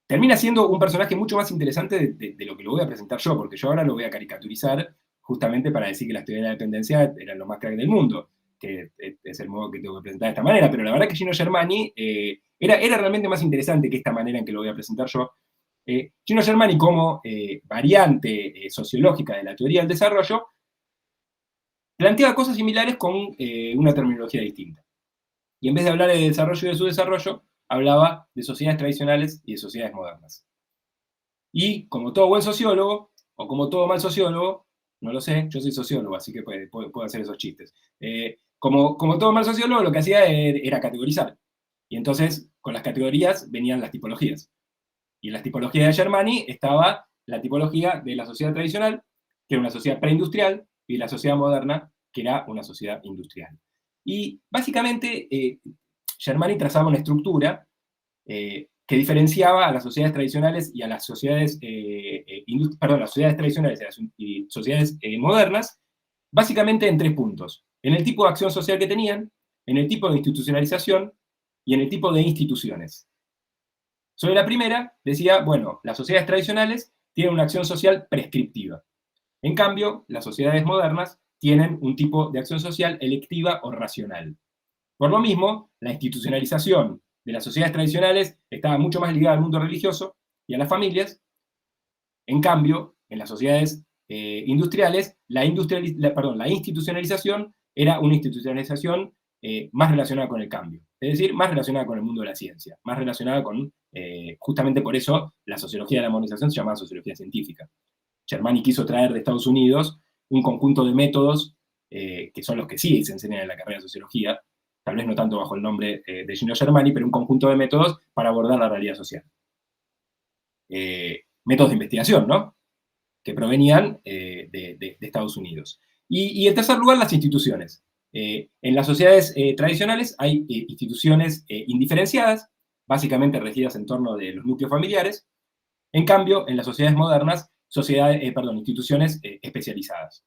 Termina siendo un personaje mucho más interesante de lo que lo voy a presentar yo, porque yo ahora lo voy a caricaturizar justamente para decir que las teorías de la dependencia eran lo más crack del mundo, que es el modo que tengo que presentar de esta manera, pero la verdad que Gino Germani era realmente más interesante que esta manera en que lo voy a presentar yo. Gino Germani, como variante sociológica de la teoría del desarrollo, planteaba cosas similares con una terminología distinta. Y en vez de hablar de desarrollo y de su desarrollo, hablaba de sociedades tradicionales y de sociedades modernas. Y como todo buen sociólogo, o como todo mal sociólogo, no lo sé, yo soy sociólogo, así que puedo hacer esos chistes. Como todo mal sociólogo, lo que hacía era categorizar. Y entonces, con las categorías venían las tipologías. Y en las tipologías de Germani estaba la tipología de la sociedad tradicional, que era una sociedad preindustrial, y la sociedad moderna, que era una sociedad industrial. Y básicamente, Germani trazaba una estructura que diferenciaba a las sociedades tradicionales y a las sociedades, las sociedades tradicionales y sociedades modernas, básicamente en 3 puntos. En el tipo de acción social que tenían, en el tipo de institucionalización y en el tipo de instituciones. Sobre la primera, decía, bueno, las sociedades tradicionales tienen una acción social prescriptiva. En cambio, las sociedades modernas tienen un tipo de acción social electiva o racional. Por lo mismo, la institucionalización de las sociedades tradicionales estaba mucho más ligada al mundo religioso y a las familias. En cambio, en las sociedades industriales, la institucionalización era una institucionalización más relacionada con el cambio. Es decir, más relacionada con el mundo de la ciencia, más relacionada con, justamente por eso, la sociología de la modernización se llamaba sociología científica. Germani quiso traer de Estados Unidos un conjunto de métodos que son los que sí se enseñan en la carrera de sociología, tal vez no tanto bajo el nombre de Gino Germani, pero un conjunto de métodos para abordar la realidad social. Métodos de investigación, ¿no? Que provenían de Estados Unidos. Y en tercer lugar, las instituciones. En las sociedades tradicionales hay instituciones indiferenciadas, básicamente regidas en torno de los núcleos familiares. En cambio, en las sociedades modernas, instituciones especializadas.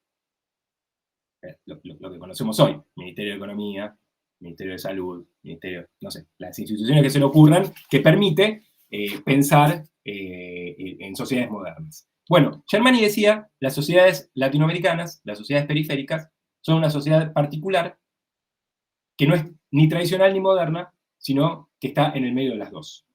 Lo que conocemos hoy, Ministerio de Economía, Ministerio de Salud, Ministerio, no sé, las instituciones que se le ocurran, que permite pensar en sociedades modernas. Bueno, Germani decía, las sociedades latinoamericanas, las sociedades periféricas, son una sociedad particular que no es ni tradicional ni moderna, sino que está en el medio de las dos.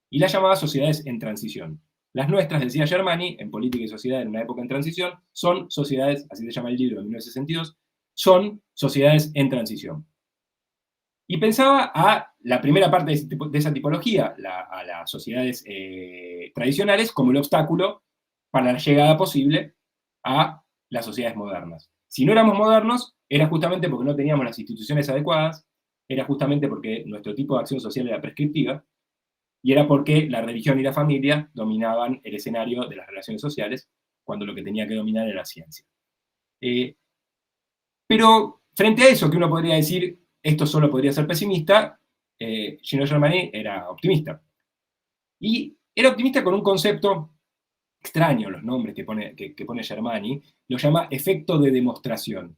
Y las llamaba sociedades en transición. Las nuestras, decía Germani, en Política y Sociedad en una época en transición, son sociedades, así se llama el libro de 1962, son sociedades en transición. Y pensaba a la primera parte de esa tipología, a las sociedades tradicionales, como el obstáculo para la llegada posible a las sociedades modernas. Si no éramos modernos, era justamente porque no teníamos las instituciones adecuadas, era justamente porque nuestro tipo de acción social era prescriptiva, y era porque la religión y la familia dominaban el escenario de las relaciones sociales, cuando lo que tenía que dominar era la ciencia. Pero frente a eso, que uno podría decir, esto solo podría ser pesimista, Gino Germani era optimista. Y era optimista con un concepto extraño, los nombres que pone Germani, lo llama efecto de demostración.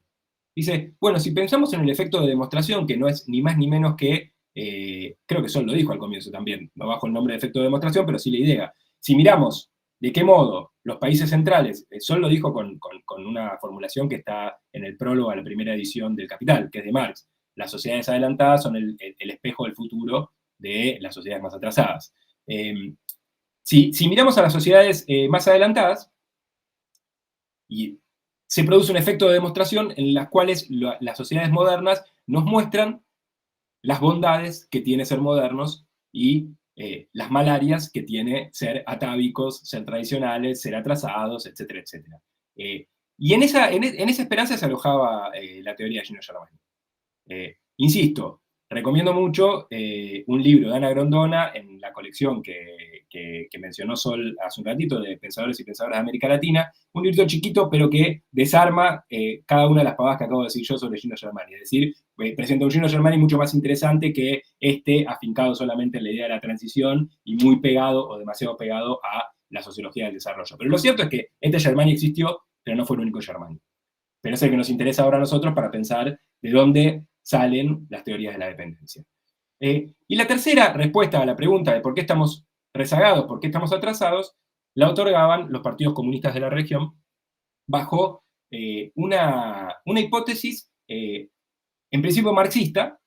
Dice, bueno, si pensamos en el efecto de demostración, que no es ni más ni menos que, creo que Sol lo dijo al comienzo también, no bajo el nombre de efecto de demostración, pero sí la idea. Si miramos de qué modo los países centrales, Sol lo dijo con una formulación que está en el prólogo a la primera edición del Capital, que es de Marx. Las sociedades adelantadas son el espejo del futuro de las sociedades más atrasadas. Si miramos a las sociedades más adelantadas, y se produce un efecto de demostración en las cuales las sociedades modernas nos muestran las bondades que tiene ser modernos y las malarias que tiene ser atávicos, ser tradicionales, ser atrasados, etcétera, etcétera. Y en esa esperanza se alojaba la teoría de Gino Germani. Insisto, recomiendo mucho un libro de Ana Grondona en la colección que mencionó Sol hace un ratito, de Pensadores y Pensadoras de América Latina, un libro chiquito, pero que desarma cada una de las pavadas que acabo de decir yo sobre Gino Germani. Es decir, presenta un Gino Germani mucho más interesante que afincado solamente en la idea de la transición y muy pegado o demasiado pegado a la sociología del desarrollo. Pero lo cierto es que Germani existió, pero no fue el único Germani. Pero es el que nos interesa ahora a nosotros para pensar de dónde salen las teorías de la dependencia. Y la tercera respuesta a la pregunta de por qué estamos rezagados, por qué estamos atrasados, la otorgaban los partidos comunistas de la región bajo una hipótesis, en principio marxista,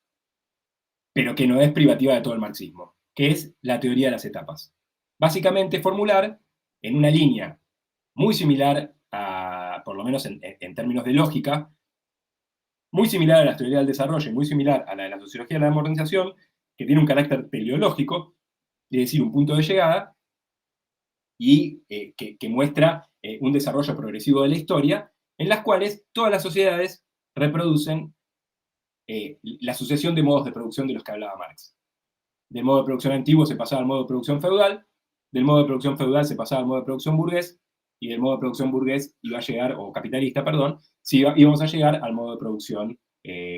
pero que no es privativa de todo el marxismo, que es la teoría de las etapas. Básicamente formular en una línea muy similar a, por lo menos en términos de lógica, muy similar a la teoría del desarrollo y muy similar a la de la sociología de la modernización, que tiene un carácter teleológico, es decir, un punto de llegada, y que muestra un desarrollo progresivo de la historia, en las cuales todas las sociedades reproducen la sucesión de modos de producción de los que hablaba Marx. Del modo de producción antiguo se pasaba al modo de producción feudal, del modo de producción feudal se pasaba al modo de producción burgués, y del modo de producción burgués iba a llegar, o capitalista, perdón, íbamos a llegar al modo de producción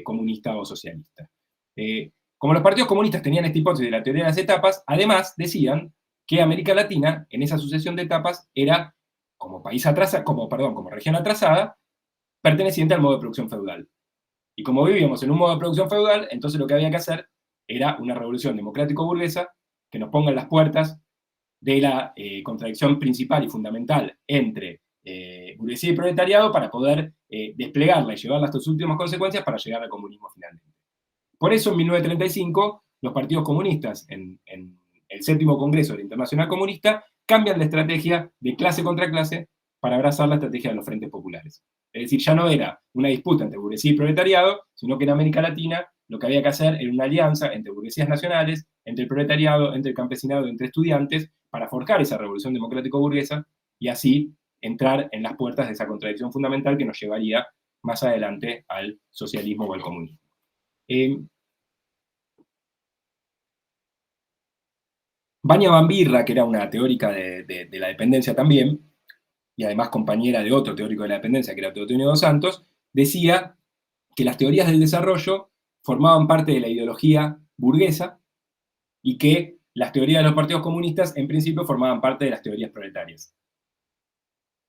comunista o socialista. Como los partidos comunistas tenían esta hipótesis de la teoría de las etapas, además decían que América Latina, en esa sucesión de etapas, era como región atrasada, perteneciente al modo de producción feudal. Y como vivíamos en un modo de producción feudal, entonces lo que había que hacer era una revolución democrático-burguesa que nos ponga en las puertas de la contradicción principal y fundamental entre burguesía y proletariado para poder desplegarla y llevarla hasta sus últimas consecuencias para llegar al comunismo finalmente. Por eso, en 1935, los partidos comunistas, en el séptimo Congreso de la Internacional Comunista, cambian la estrategia de clase contra clase para abrazar la estrategia de los frentes populares. Es decir, ya no era una disputa entre burguesía y proletariado, sino que en América Latina lo que había que hacer era una alianza entre burguesías nacionales, entre el proletariado, entre el campesinado, entre estudiantes, para forjar esa revolución democrático-burguesa y así entrar en las puertas de esa contradicción fundamental que nos llevaría más adelante al socialismo o al comunismo. Vania Van Birra, que era una teórica de la dependencia también, y además compañera de otro teórico de la dependencia, que era Teotonio dos Santos, decía que las teorías del desarrollo formaban parte de la ideología burguesa y que las teorías de los partidos comunistas en principio formaban parte de las teorías proletarias,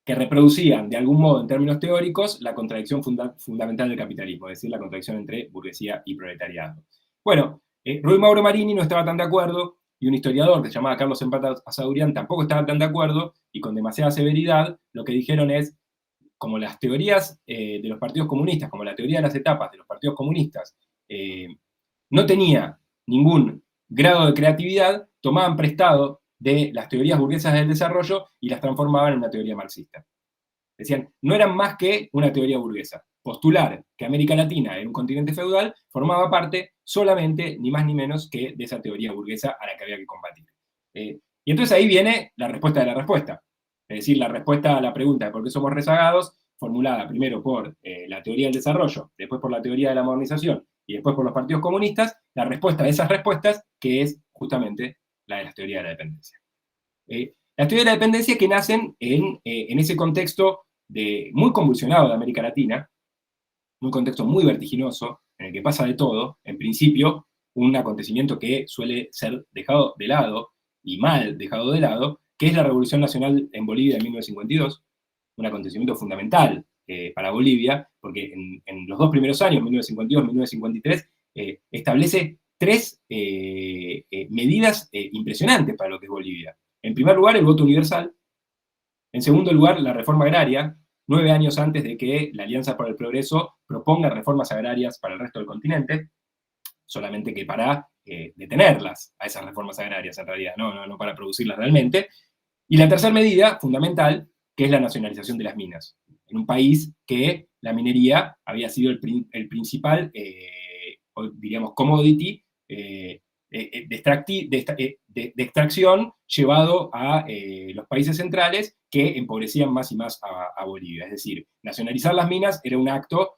que reproducían de algún modo en términos teóricos la contradicción fundamental del capitalismo, es decir, la contradicción entre burguesía y proletariado. Bueno, Rui Mauro Marini no estaba tan de acuerdo, y un historiador que se llamaba Carlos Empata Asadurian tampoco estaba tan de acuerdo, y con demasiada severidad lo que dijeron es, como las teorías de los partidos comunistas, como la teoría de las etapas de los partidos comunistas, no tenía ningún grado de creatividad, tomaban prestado de las teorías burguesas del desarrollo y las transformaban en una teoría marxista. Decían, no eran más que una teoría burguesa. Postular que América Latina era un continente feudal formaba parte solamente, ni más ni menos, que de esa teoría burguesa a la que había que combatir. Y entonces ahí viene la respuesta de la respuesta. Es decir, la respuesta a la pregunta de por qué somos rezagados, formulada primero por la teoría del desarrollo, después por la teoría de la modernización y después por los partidos comunistas, la respuesta a esas respuestas, que es justamente la de las teorías de la dependencia. Las teorías de la dependencia que nacen en ese contexto muy convulsionado de América Latina, un contexto muy vertiginoso, en el que pasa de todo, en principio, un acontecimiento que suele ser dejado de lado, y mal dejado de lado, que es la Revolución Nacional en Bolivia de 1952, un acontecimiento fundamental para Bolivia, porque en los dos primeros años, 1952 y 1953, establece tres medidas impresionantes para lo que es Bolivia. En primer lugar, el voto universal. En segundo lugar, la reforma agraria, 9 años antes de que la Alianza para el Progreso proponga reformas agrarias para el resto del continente, solamente que para detenerlas a esas reformas agrarias, en realidad, no para producirlas realmente. Y la tercera medida, fundamental, que es la nacionalización de las minas, en un país que la minería había sido el principal, diríamos, commodity de extracción llevado a los países centrales que empobrecían más y más a Bolivia. Es decir, nacionalizar las minas era un acto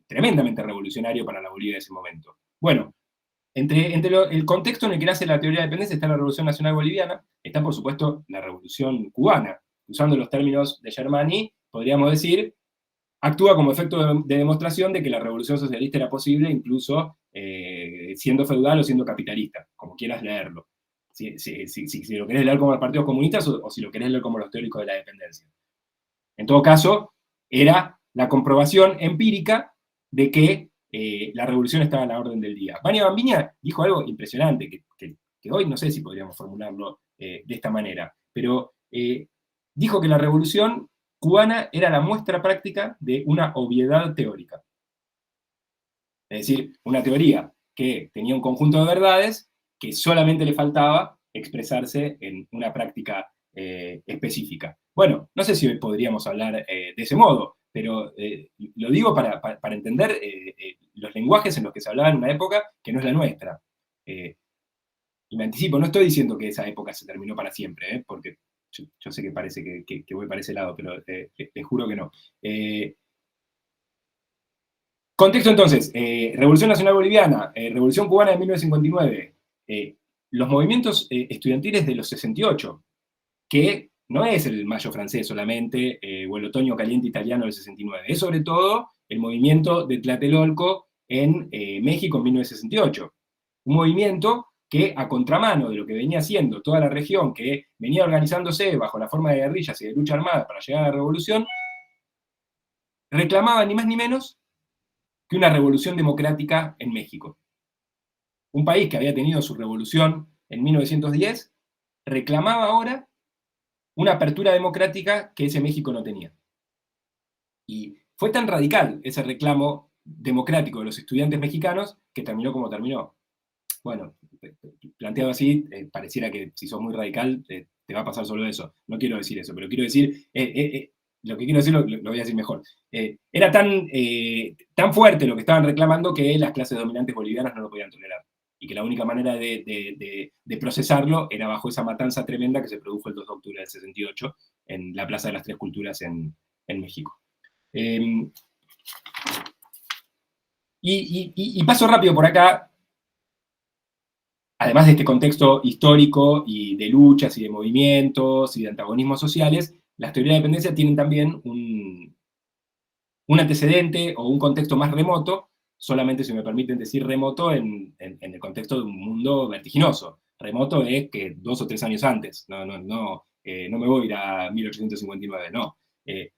tremendamente revolucionario para la Bolivia de ese momento. Bueno, entre el contexto en el que nace la teoría de dependencia está la Revolución Nacional Boliviana, está por supuesto la Revolución Cubana. Usando los términos de Germani, podríamos decir, actúa como efecto de demostración de que la revolución socialista era posible, incluso siendo feudal o siendo capitalista, como quieras leerlo. Si lo querés leer como los partidos comunistas o si lo querés leer como los teóricos de la dependencia. En todo caso, era la comprobación empírica de que la revolución estaba a la orden del día. Vania Bambiña dijo algo impresionante, que hoy no sé si podríamos formularlo de esta manera, pero dijo que la revolución cubana era la muestra práctica de una obviedad teórica. Es decir, una teoría que tenía un conjunto de verdades que solamente le faltaba expresarse en una práctica específica. Bueno, no sé si hoy podríamos hablar de ese modo, pero lo digo para entender los lenguajes en los que se hablaba en una época que no es la nuestra. Y me anticipo, no estoy diciendo que esa época se terminó para siempre, porque yo sé que parece que voy para ese lado, pero les juro que no. Contexto entonces, Revolución Nacional Boliviana, Revolución Cubana de 1959, los movimientos estudiantiles de los 68, que no es el Mayo francés solamente, o el Otoño Caliente italiano del 69, es sobre todo el movimiento de Tlatelolco en México en 1968. Un movimiento que, a contramano de lo que venía haciendo toda la región, que venía organizándose bajo la forma de guerrillas y de lucha armada para llegar a la revolución, reclamaba ni más ni menos que una revolución democrática en México. Un país que había tenido su revolución en 1910, reclamaba ahora una apertura democrática que ese México no tenía. Y fue tan radical ese reclamo democrático de los estudiantes mexicanos que terminó como terminó. Bueno, planteado así, pareciera que si sos muy radical te va a pasar solo eso. No quiero decir eso, pero quiero decir, lo que quiero decir lo voy a decir mejor. Era tan fuerte lo que estaban reclamando que las clases dominantes bolivianas no lo podían tolerar. Y que la única manera de procesarlo era bajo esa matanza tremenda que se produjo el 2 de octubre del 68 en la Plaza de las Tres Culturas en México. Y paso rápido por acá. Además de este contexto histórico y de luchas y de movimientos y de antagonismos sociales, las teorías de dependencia tienen también un antecedente o un contexto más remoto, solamente si me permiten decir remoto en el contexto de un mundo vertiginoso. Remoto es que 2 o 3 años antes, no me voy a ir a 1859, no.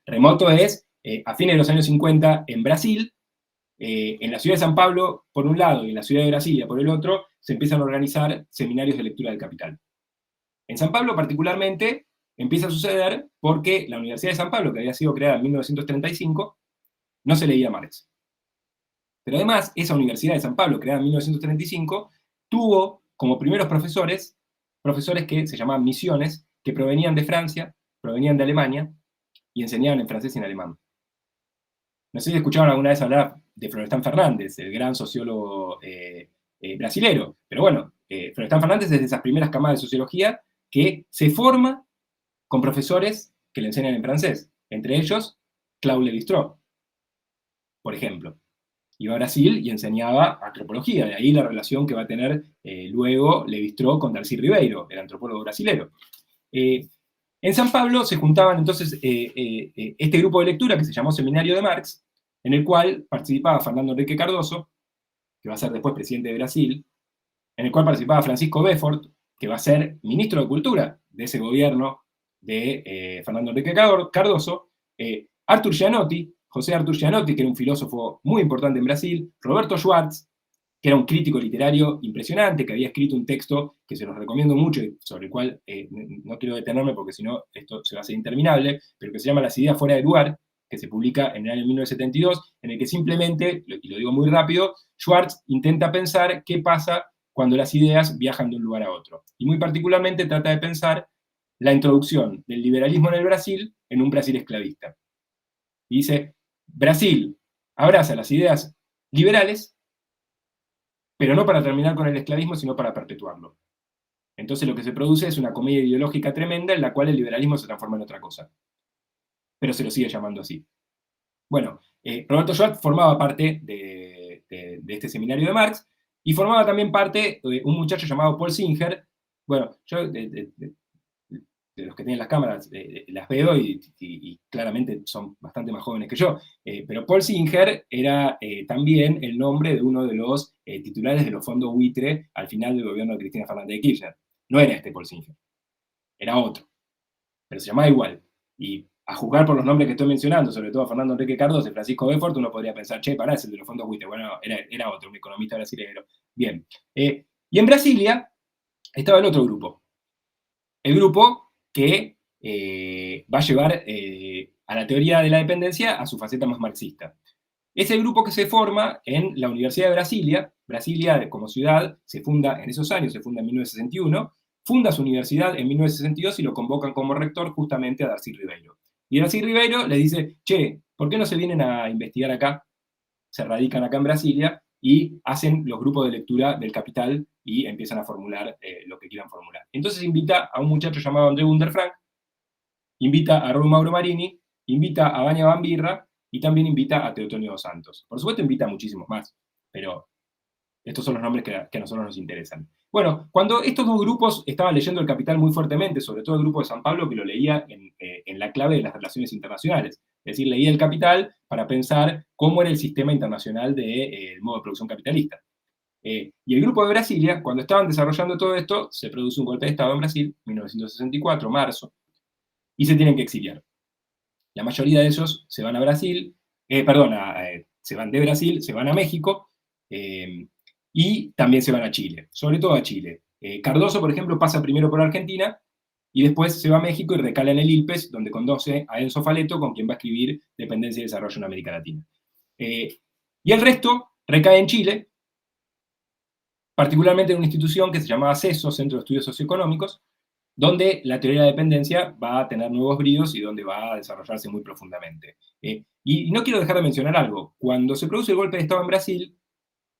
Remoto es a fines de los años 50 en Brasil, en la ciudad de San Pablo, por un lado, y en la ciudad de Brasilia, por el otro, se empiezan a organizar seminarios de lectura del Capital. En San Pablo, particularmente, empieza a suceder porque la Universidad de San Pablo, que había sido creada en 1935, no se leía Marx. Pero además, esa Universidad de San Pablo, creada en 1935, tuvo como primeros profesores que se llamaban misiones, que provenían de Francia, provenían de Alemania, y enseñaban en francés y en alemán. No sé si escucharon alguna vez hablar de Florestan Fernández, el gran sociólogo brasilero. Pero bueno, Florestan Fernández es de esas primeras camadas de sociología que se forma con profesores que le enseñan en francés. Entre ellos, Claude Lévi-Strauss, por ejemplo. iba a Brasil y enseñaba antropología, de ahí la relación que va a tener luego Lévi-Strauss con Darcy Ribeiro, el antropólogo brasilero. En San Pablo se juntaban entonces este grupo de lectura que se llamó Seminario de Marx, en el cual participaba Fernando Henrique Cardoso, que va a ser después presidente de Brasil, en el cual participaba Francisco Befort, que va a ser ministro de Cultura de ese gobierno de Fernando Henrique Cardoso, Arthur Gianotti, José Arthur Gianotti, que era un filósofo muy importante en Brasil, Roberto Schwartz, que era un crítico literario impresionante, que había escrito un texto que se los recomiendo mucho, y sobre el cual no quiero detenerme porque si no esto se va a hacer interminable, pero que se llama Las ideas fuera de lugar, que se publica en el año 1972, en el que simplemente, y lo digo muy rápido, Schwartz intenta pensar qué pasa cuando las ideas viajan de un lugar a otro. Y muy particularmente trata de pensar la introducción del liberalismo en el Brasil en un Brasil esclavista. Y dice, Brasil abraza las ideas liberales, pero no para terminar con el esclavismo, sino para perpetuarlo. Entonces lo que se produce es una comedia ideológica tremenda en la cual el liberalismo se transforma en otra cosa. Pero se lo sigue llamando así. Bueno, Roberto Schwartz formaba parte de este seminario de Marx, y formaba también parte un muchacho llamado Paul Singer. Bueno, yo de los que tienen las cámaras las veo y claramente son bastante más jóvenes que yo, pero Paul Singer era también el nombre de uno de los titulares de los fondos buitre al final del gobierno de Cristina Fernández de Kirchner. No era este Paul Singer, era otro, pero se llamaba igual. Y a juzgar por los nombres que estoy mencionando, sobre todo Fernando Henrique Cardoso y Francisco Befort, uno podría pensar, che, pará, es el de los fondos buitre. Bueno, era otro, un economista brasileño. Bien. Y en Brasilia estaba el otro grupo. El grupo que va a llevar a la teoría de la dependencia a su faceta más marxista. Es el grupo que se forma en la Universidad de Brasilia. Brasilia, como ciudad, se funda en esos años, se funda en 1961, funda su universidad en 1962 y lo convocan como rector justamente a Darcy Ribeiro. Y Darcy Ribeiro les dice, che, ¿por qué no se vienen a investigar acá? Se radican acá en Brasilia y hacen los grupos de lectura del Capital y empiezan a formular lo que quieran formular. Entonces invita a un muchacho llamado André Wunderfrank, invita a Rui Mauro Marini, invita a Vania Bambirra y también invita a Teotonio dos Santos. Por supuesto invita a muchísimos más, pero estos son los nombres que a nosotros nos interesan. Bueno, cuando estos dos grupos estaban leyendo el Capital muy fuertemente, sobre todo el grupo de San Pablo, que lo leía en la clave de las relaciones internacionales, es decir, leía el Capital para pensar cómo era el sistema internacional del modo de producción capitalista. Y el grupo de Brasilia, cuando estaban desarrollando todo esto, se produce un golpe de Estado en Brasil, 1964, marzo, y se tienen que exiliar. La mayoría de ellos se van a Brasil, se van de Brasil, se van a México, y también se van a Chile, sobre todo a Chile. Cardoso, por ejemplo, pasa primero por Argentina, y después se va a México y recala en el ILPES, donde conoce a Enzo Faleto, con quien va a escribir Dependencia y Desarrollo en América Latina. Y el resto recae en Chile, particularmente en una institución que se llamaba CESO, Centro de Estudios Socioeconómicos, donde la teoría de la dependencia va a tener nuevos bríos y donde va a desarrollarse muy profundamente. Y no quiero dejar de mencionar algo. Cuando se produce el golpe de Estado en Brasil,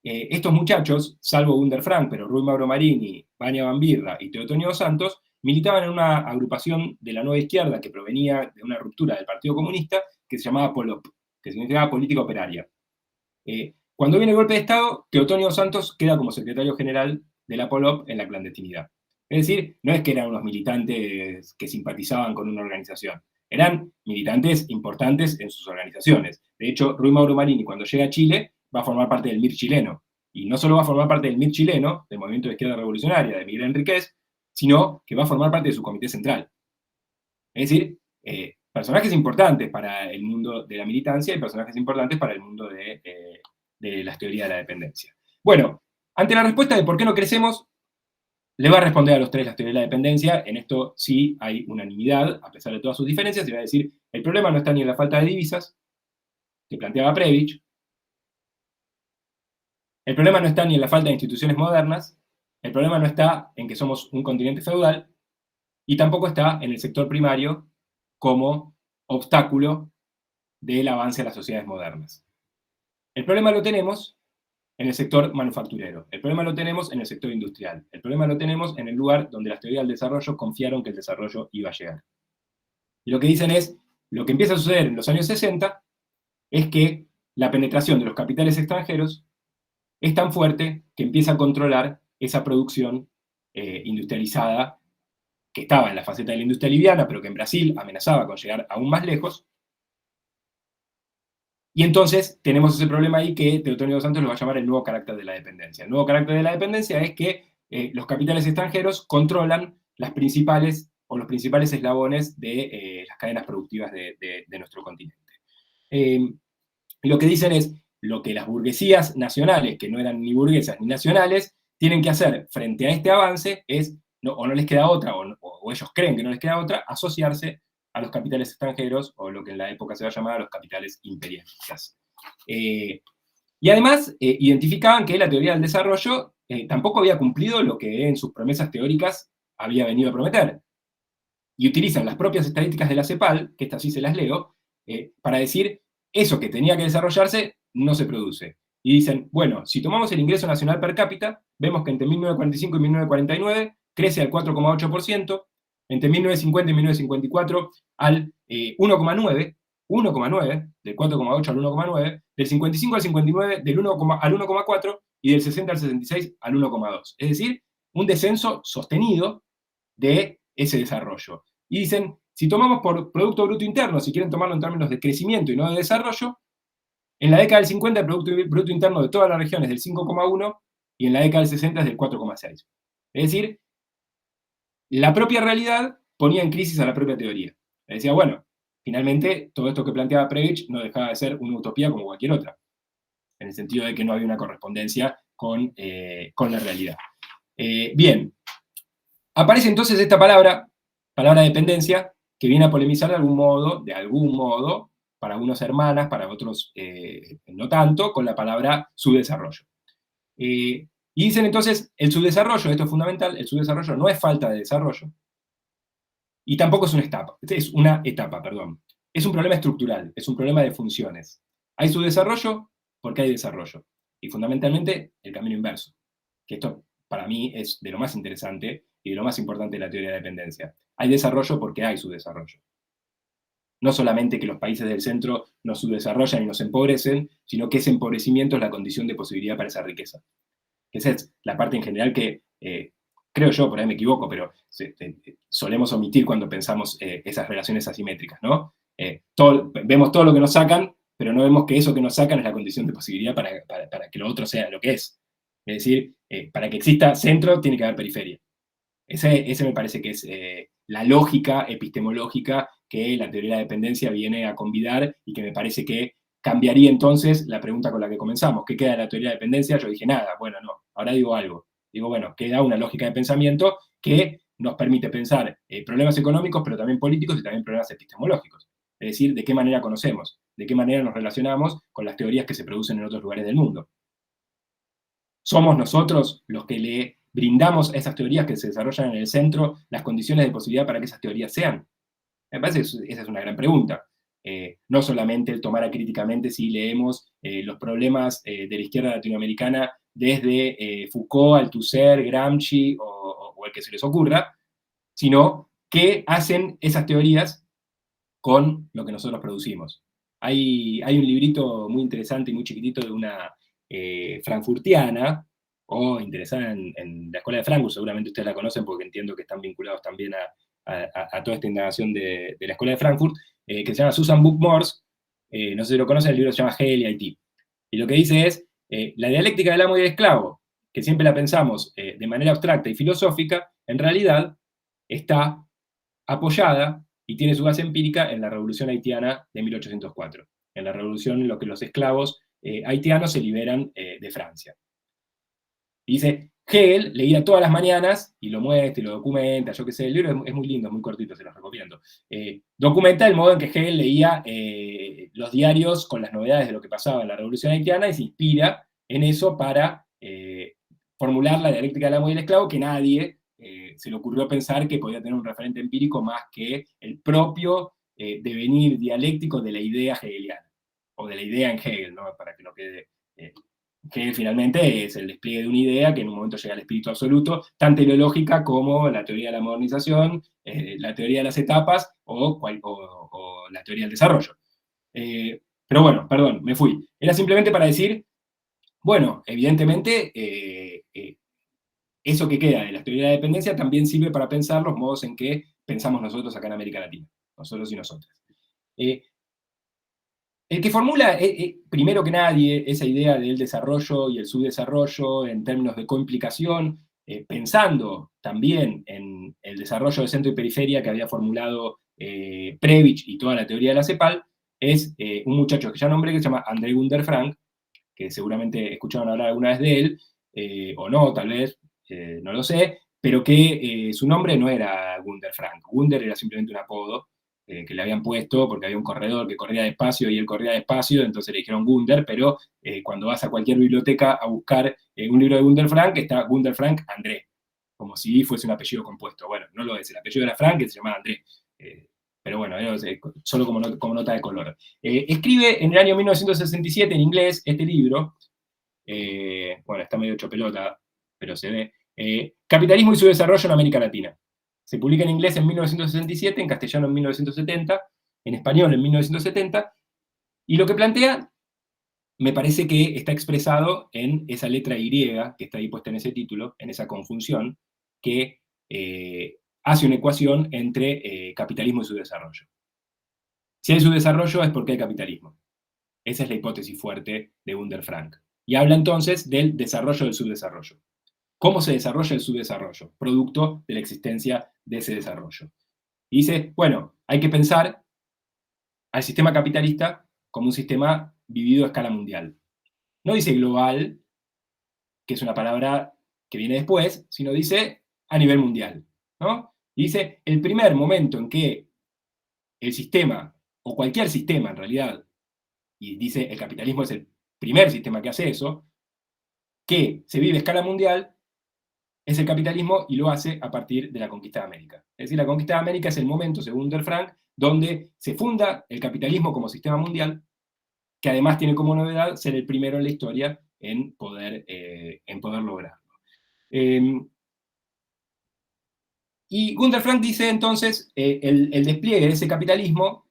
estos muchachos, salvo Wunderfrank, pero Rui Mauro Marini, Vania Bambirra y Teotonio dos Santos, militaban en una agrupación de la nueva izquierda que provenía de una ruptura del Partido Comunista que se llamaba POLOP, que significaba Política Operaria. Cuando viene el golpe de Estado, Teotonio dos Santos queda como secretario general de la POLOP en la clandestinidad. Es decir, no es que eran unos militantes que simpatizaban con una organización, eran militantes importantes en sus organizaciones. De hecho, Rui Mauro Marini, cuando llega a Chile, va a formar parte del MIR chileno. Y no solo va a formar parte del MIR chileno, del Movimiento de Izquierda Revolucionaria, de Miguel Enríquez, sino que va a formar parte de su comité central. Es decir, personajes importantes para el mundo de la militancia y personajes importantes para el mundo de las teorías de la dependencia. Bueno, ante la respuesta de por qué no crecemos, le va a responder a los tres las teorías de la dependencia. En esto sí hay unanimidad, a pesar de todas sus diferencias, y va a decir, el problema no está ni en la falta de divisas, que planteaba Prebisch, el problema no está ni en la falta de instituciones modernas, el problema no está en que somos un continente feudal, y tampoco está en el sector primario como obstáculo del avance de las sociedades modernas. El problema lo tenemos en el sector manufacturero, el problema lo tenemos en el sector industrial, el problema lo tenemos en el lugar donde las teorías del desarrollo confiaron que el desarrollo iba a llegar. Y lo que dicen es, lo que empieza a suceder en los años 60 es que la penetración de los capitales extranjeros es tan fuerte que empieza a controlar esa producción industrializada que estaba en la faceta de la industria liviana, pero que en Brasil amenazaba con llegar aún más lejos. Y entonces tenemos ese problema ahí que Teotonio dos Santos lo va a llamar el nuevo carácter de la dependencia. El nuevo carácter de la dependencia es que los capitales extranjeros controlan las principales o los principales eslabones de las cadenas productivas de nuestro continente. Lo que dicen es, lo que las burguesías nacionales, que no eran ni burguesas ni nacionales, tienen que hacer frente a este avance es, o no les queda otra, o ellos creen que no les queda otra, asociarse a los capitales extranjeros, o lo que en la época se va a llamar a los capitales imperialistas. Y además identificaban que la teoría del desarrollo tampoco había cumplido lo que en sus promesas teóricas había venido a prometer. Y utilizan las propias estadísticas de la CEPAL, que estas sí se las leo, para decir, eso que tenía que desarrollarse no se produce. Y dicen, bueno, si tomamos el ingreso nacional per cápita, vemos que entre 1945 y 1949 crece al 4,8%, entre 1950 y 1954 al 1,9, del 4,8 al 1,9, del 55 al 59 del 1, al 1,4 y del 60 al 66 al 1,2. Es decir, un descenso sostenido de ese desarrollo. Y dicen, si tomamos por Producto Bruto Interno, si quieren tomarlo en términos de crecimiento y no de desarrollo, en la década del 50 el Producto Bruto Interno de todas las regiones es del 5,1 y en la década del 60 es del 4,6. Es decir, la propia realidad ponía en crisis a la propia teoría. Le decía, bueno, finalmente todo esto que planteaba Prebisch no dejaba de ser una utopía como cualquier otra, en el sentido de que no había una correspondencia con la realidad. Bien, aparece entonces esta palabra dependencia, que viene a polemizar de algún modo, para unos hermanas, para otros no tanto, con la palabra subdesarrollo. Y dicen entonces, el subdesarrollo, esto es fundamental, el subdesarrollo no es falta de desarrollo, y tampoco es una etapa, perdón. Es un problema estructural, es un problema de funciones. Hay subdesarrollo porque hay desarrollo, y fundamentalmente el camino inverso, que esto para mí es de lo más interesante y de lo más importante de la teoría de la dependencia. Hay desarrollo porque hay subdesarrollo. No solamente que los países del centro nos subdesarrollan y nos empobrecen, sino que ese empobrecimiento es la condición de posibilidad para esa riqueza. Esa es la parte en general que, creo yo, por ahí me equivoco, pero solemos omitir cuando pensamos esas relaciones asimétricas, ¿no? Vemos todo lo que nos sacan, pero no vemos que eso que nos sacan es la condición de posibilidad para que lo otro sea lo que es. Es decir, para que exista centro tiene que haber periferia. Ese me parece que es la lógica epistemológica que la teoría de la dependencia viene a convidar y que me parece que cambiaría entonces la pregunta con la que comenzamos. ¿Qué queda de la teoría de dependencia? Yo dije, nada, bueno, no, ahora digo algo. Digo, bueno, queda una lógica de pensamiento que nos permite pensar problemas económicos, pero también políticos y también problemas epistemológicos. Es decir, de qué manera conocemos, de qué manera nos relacionamos con las teorías que se producen en otros lugares del mundo. ¿Somos nosotros los que le brindamos a esas teorías que se desarrollan en el centro las condiciones de posibilidad para que esas teorías sean? Me parece que esa es una gran pregunta. No solamente el tomar críticamente si leemos los problemas de la izquierda latinoamericana desde Foucault, Althusser, Gramsci o el que se les ocurra, sino qué hacen esas teorías con lo que nosotros producimos. Hay un librito muy interesante y muy chiquitito de una frankfurtiana, o interesada en la Escuela de Frankfurt, seguramente ustedes la conocen porque entiendo que están vinculados también a toda esta indagación de la Escuela de Frankfurt, que se llama Susan Buck-Morss, no sé si lo conocen, el libro se llama Hegel y Haití. Y lo que dice es, la dialéctica del amo y del esclavo, que siempre la pensamos de manera abstracta y filosófica, en realidad está apoyada y tiene su base empírica en la Revolución Haitiana de 1804, en la revolución en la que los esclavos haitianos se liberan de Francia. Y dice, Hegel leía todas las mañanas, y lo muestra y lo documenta, yo qué sé, el libro es muy lindo, es muy cortito, se los recomiendo. Documenta el modo en que Hegel leía los diarios con las novedades de lo que pasaba en la Revolución Haitiana y se inspira en eso para formular la dialéctica del amo y el esclavo, que nadie se le ocurrió pensar que podía tener un referente empírico más que el propio devenir dialéctico de la idea hegeliana, o de la idea en Hegel, ¿no? Para que no quede... que finalmente es el despliegue de una idea que en un momento llega al espíritu absoluto, tan teleológica como la teoría de la modernización, la teoría de las etapas o la teoría del desarrollo. Pero bueno, perdón, me fui. Era simplemente para decir, bueno, evidentemente, eso que queda de la teoría de la dependencia también sirve para pensar los modos en que pensamos nosotros acá en América Latina, nosotros y nosotras. El que formula, primero que nadie, esa idea del desarrollo y el subdesarrollo en términos de coimplicación, pensando también en el desarrollo de centro y periferia que había formulado Prebisch y toda la teoría de la CEPAL, es un muchacho que ya nombré que se llama André Gunder Frank, que seguramente escucharon hablar alguna vez de él, o no, tal vez, no lo sé, pero que su nombre no era Gunder Frank. Gunder era simplemente un apodo que le habían puesto porque había un corredor que corría despacio y él corría despacio, entonces le dijeron Gunder, pero cuando vas a cualquier biblioteca a buscar un libro de Gunder Frank, está Gunder Frank André, como si fuese un apellido compuesto. Bueno, no lo es, el apellido era Frank, que se llamaba André. Pero bueno, solo como nota de color. Escribe en el año 1967 en inglés este libro, bueno, está medio hecho pelota, pero se ve, Capitalismo y su desarrollo en América Latina. Se publica en inglés en 1967, en castellano en 1970, en español en 1970, y lo que plantea me parece que está expresado en esa letra Y que está ahí puesta en ese título, en esa conjunción, que hace una ecuación entre capitalismo y su desarrollo. Si hay subdesarrollo es porque hay capitalismo. Esa es la hipótesis fuerte de Gunder Frank. Y habla entonces del desarrollo del subdesarrollo. ¿Cómo se desarrolla el subdesarrollo? Producto de la existencia de ese desarrollo. Y dice, bueno, hay que pensar al sistema capitalista como un sistema vivido a escala mundial. No dice global, que es una palabra que viene después, sino dice a nivel mundial, ¿no? Y dice, el primer momento en que el sistema, o cualquier sistema en realidad, y dice el capitalismo es el primer sistema que hace eso, que se vive a escala mundial, es el capitalismo y lo hace a partir de la conquista de América. Es decir, la conquista de América es el momento, según Der Frank, donde se funda el capitalismo como sistema mundial, que además tiene como novedad ser el primero en la historia en poder lograrlo. Y Gunther Frank dice entonces, el despliegue de ese capitalismo,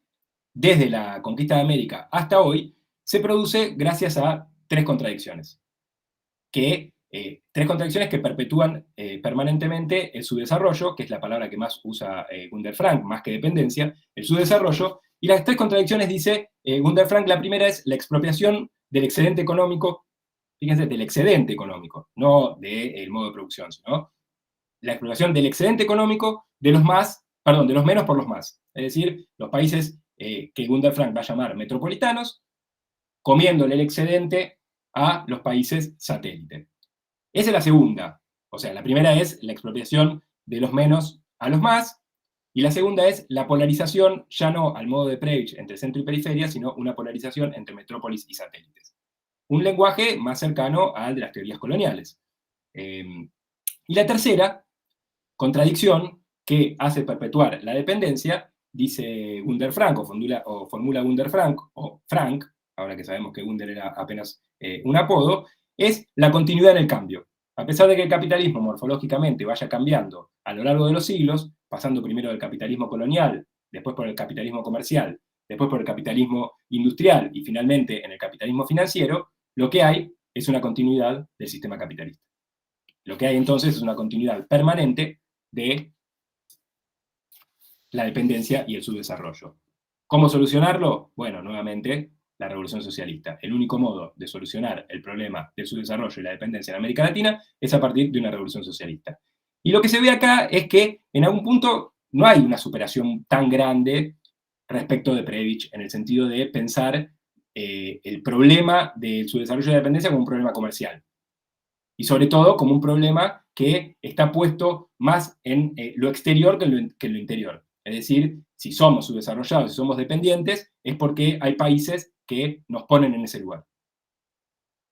desde la conquista de América hasta hoy, se produce gracias a tres contradicciones. Tres contradicciones que perpetúan permanentemente el subdesarrollo, que es la palabra que más usa Gunther Frank, más que dependencia, el subdesarrollo, y las tres contradicciones dice Gunther Frank, la primera es la expropiación del excedente económico, fíjense, del excedente económico, no del modo de producción, sino la expropiación del excedente económico de los menos por los más. Es decir, los países que Gunther Frank va a llamar metropolitanos, comiéndole el excedente a los países satélite. Esa es la segunda. O sea, la primera es la expropiación de los menos a los más, y la segunda es la polarización, ya no al modo de Prebisch entre centro y periferia, sino una polarización entre metrópolis y satélites. Un lenguaje más cercano al de las teorías coloniales. Y la tercera contradicción que hace perpetuar la dependencia, dice Gunther Frank, o formula Gunther Frank, o Frank, ahora que sabemos que Gunther era apenas un apodo, es la continuidad en el cambio. A pesar de que el capitalismo morfológicamente vaya cambiando a lo largo de los siglos, pasando primero del capitalismo colonial, después por el capitalismo comercial, después por el capitalismo industrial y finalmente en el capitalismo financiero, lo que hay es una continuidad del sistema capitalista. Lo que hay entonces es una continuidad permanente de la dependencia y el subdesarrollo. ¿Cómo solucionarlo? Bueno, nuevamente, la revolución socialista. El único modo de solucionar el problema del subdesarrollo y la dependencia en América Latina es a partir de una revolución socialista. Y lo que se ve acá es que en algún punto no hay una superación tan grande respecto de Prebisch, en el sentido de pensar el problema del subdesarrollo y la dependencia como un problema comercial. Y sobre todo como un problema que está puesto más en lo exterior que en lo interior. Es decir, si somos subdesarrollados, si somos dependientes, es porque hay países que nos ponen en ese lugar.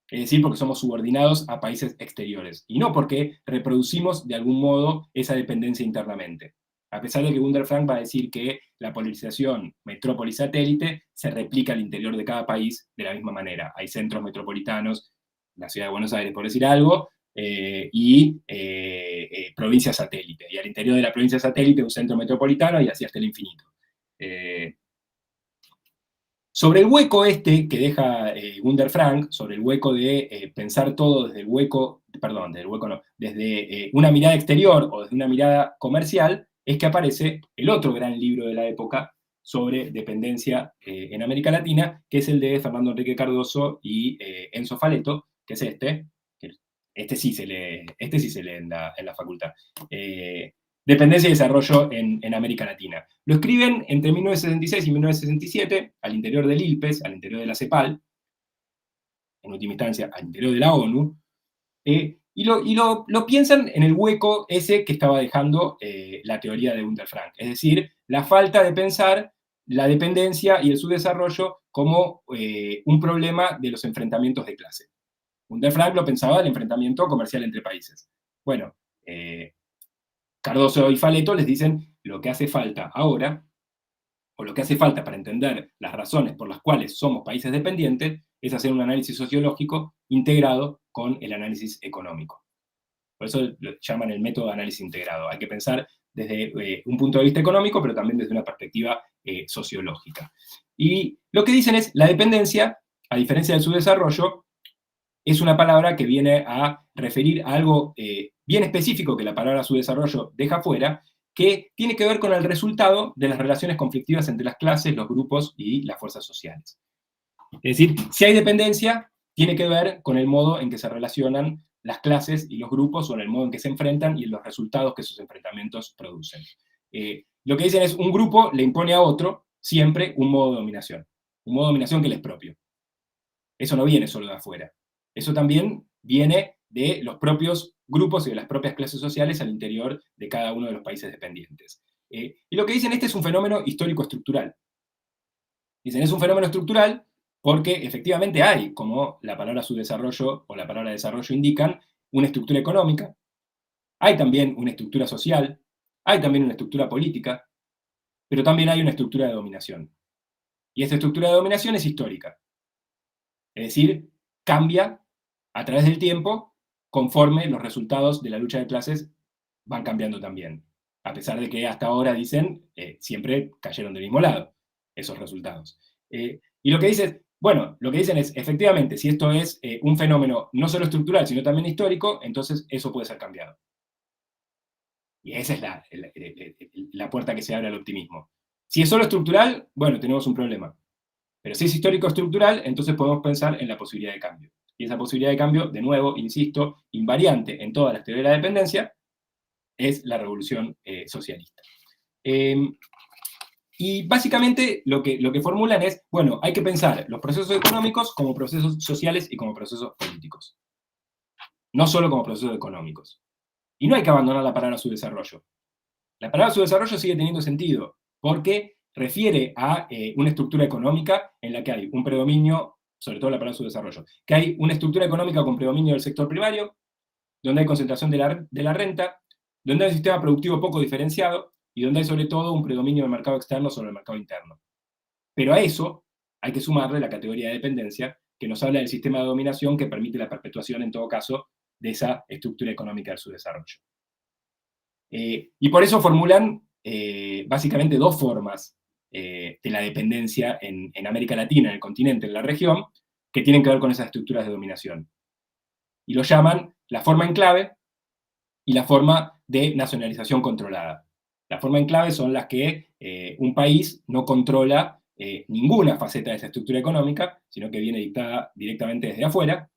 Es decir, porque somos subordinados a países exteriores. Y no porque reproducimos de algún modo esa dependencia internamente. A pesar de que Gunther Frank va a decir que la polarización metrópolis-satélite se replica al interior de cada país de la misma manera. Hay centros metropolitanos, la ciudad de Buenos Aires, por decir algo, y provincia satélite. Y al interior de la provincia satélite un centro metropolitano y así hasta el infinito. Sobre el hueco este que deja Gunder Frank, sobre el hueco de pensar todo desde el hueco, perdón, desde el hueco no, desde una mirada exterior o desde una mirada comercial, es que aparece el otro gran libro de la época sobre dependencia en América Latina, que es el de Fernando Enrique Cardoso y Enzo Faleto, que es este, que este sí se lee en la facultad. Dependencia y desarrollo en América Latina. Lo escriben entre 1966 y 1967, al interior del ILPES, al interior de la CEPAL, en última instancia, al interior de la ONU, y lo piensan en el hueco ese que estaba dejando la teoría de Gunder Frank, es decir, la falta de pensar la dependencia y el subdesarrollo como un problema de los enfrentamientos de clase. Gunder Frank lo pensaba el enfrentamiento comercial entre países. Bueno, Cardoso y Faleto les dicen lo que hace falta ahora, o lo que hace falta para entender las razones por las cuales somos países dependientes, es hacer un análisis sociológico integrado con el análisis económico. Por eso lo llaman el método de análisis integrado. Hay que pensar desde un punto de vista económico, pero también desde una perspectiva sociológica. Y lo que dicen es, la dependencia, a diferencia del subdesarrollo, es una palabra que viene a referir a algo bien específico que la palabra subdesarrollo deja fuera, que tiene que ver con el resultado de las relaciones conflictivas entre las clases, los grupos y las fuerzas sociales. Es decir, si hay dependencia, tiene que ver con el modo en que se relacionan las clases y los grupos, o en el modo en que se enfrentan y en los resultados que esos enfrentamientos producen. Lo que dicen es, un grupo le impone a otro siempre un modo de dominación que le es propio. Eso no viene solo de afuera. Eso también viene de los propios grupos y de las propias clases sociales al interior de cada uno de los países dependientes. Y lo que dicen, este es un fenómeno histórico-estructural. Dicen, es un fenómeno estructural porque efectivamente hay, como la palabra subdesarrollo o la palabra desarrollo indican, una estructura económica, hay también una estructura social, hay también una estructura política, pero también hay una estructura de dominación. Y esta estructura de dominación es histórica. Es decir, cambia a través del tiempo conforme los resultados de la lucha de clases van cambiando también. A pesar de que hasta ahora dicen, siempre cayeron del mismo lado esos resultados. Y lo que dicen, bueno, lo que dicen es, efectivamente, si esto es un fenómeno no solo estructural, sino también histórico, entonces eso puede ser cambiado. Y esa es la puerta que se abre al optimismo. Si es solo estructural, bueno, tenemos un problema. Pero si es histórico-estructural, entonces podemos pensar en la posibilidad de cambio. Y esa posibilidad de cambio, de nuevo, insisto, invariante en todas las teorías de la dependencia, es la revolución socialista. Y básicamente lo que formulan es, bueno, hay que pensar los procesos económicos como procesos sociales y como procesos políticos. No solo como procesos económicos. Y no hay que abandonar la palabra subdesarrollo. La palabra subdesarrollo sigue teniendo sentido, porque refiere a una estructura económica en la que hay un predominio, sobre todo la palabra subdesarrollo, que hay una estructura económica con predominio del sector primario, donde hay concentración de la renta, donde hay un sistema productivo poco diferenciado y donde hay sobre todo un predominio del mercado externo sobre el mercado interno. Pero a eso hay que sumarle la categoría de dependencia, que nos habla del sistema de dominación que permite la perpetuación, en todo caso, de esa estructura económica del subdesarrollo. Y por eso formulan básicamente dos formas de la dependencia en América Latina, en el continente, en la región, que tienen que ver con esas estructuras de dominación. Y lo llaman la forma en clave y la forma de nacionalización controlada. La forma en clave son las que un país no controla ninguna faceta de esa estructura económica, sino que viene dictada directamente desde afuera.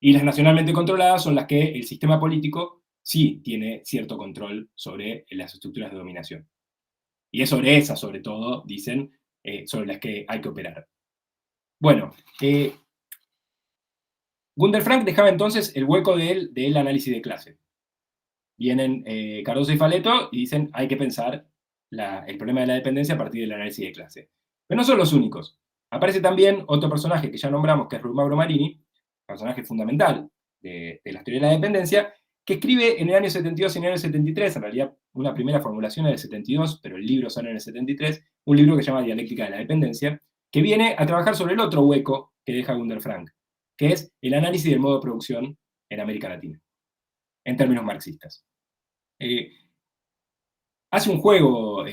Y las nacionalmente controladas son las que el sistema político sí tiene cierto control sobre las estructuras de dominación. Y es sobre esas, sobre todo, dicen, sobre las que hay que operar. Bueno, Gunder Frank dejaba entonces el hueco del análisis de clase. Vienen Cardoso y Faleto y dicen, hay que pensar el problema de la dependencia a partir del análisis de clase. Pero no son los únicos. Aparece también otro personaje que ya nombramos, que es Mauro Marini, personaje fundamental de la teoría de la dependencia, que escribe en el año 72 y en el año 73, en realidad una primera formulación en el 72, pero el libro sale en el 73, un libro que se llama Dialéctica de la Dependencia, que viene a trabajar sobre el otro hueco que deja Gunder Frank, que es el análisis del modo de producción en América Latina, en términos marxistas. Hace un juego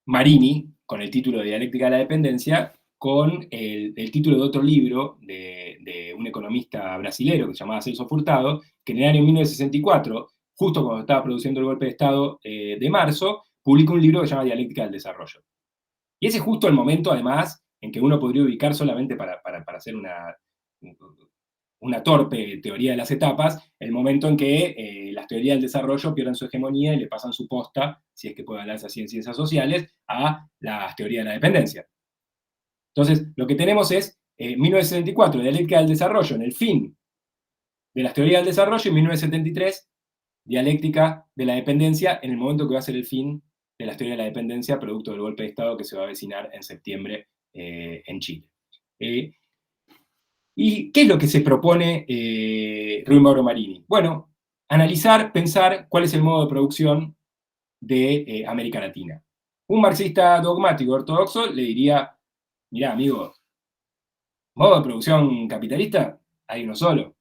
Marini, con el título de Dialéctica de la Dependencia, con el título de otro libro de un economista brasilero que se llamaba Celso Furtado, que en el año 1964, justo cuando estaba produciendo el golpe de Estado de marzo, publicó un libro que se llama Dialéctica del Desarrollo. Y ese es justo el momento, además, en que uno podría ubicar solamente para hacer una torpe teoría de las etapas, el momento en que las teorías del desarrollo pierden su hegemonía y le pasan su posta, si es que puede hablarse así en ciencias sociales, a las teorías de la dependencia. Entonces, lo que tenemos es 1974, Dialéctica del Desarrollo, en el fin de las teorías del desarrollo, y 1973, Dialéctica de la Dependencia, en el momento que va a ser el fin de las teorías de la dependencia, producto del golpe de Estado que se va a avecinar en septiembre en Chile. ¿Y qué es lo que se propone Rui Mauro Marini? Bueno, analizar, pensar cuál es el modo de producción de América Latina. Un marxista dogmático ortodoxo le diría, mirá, amigo, modo de producción capitalista, hay uno solo.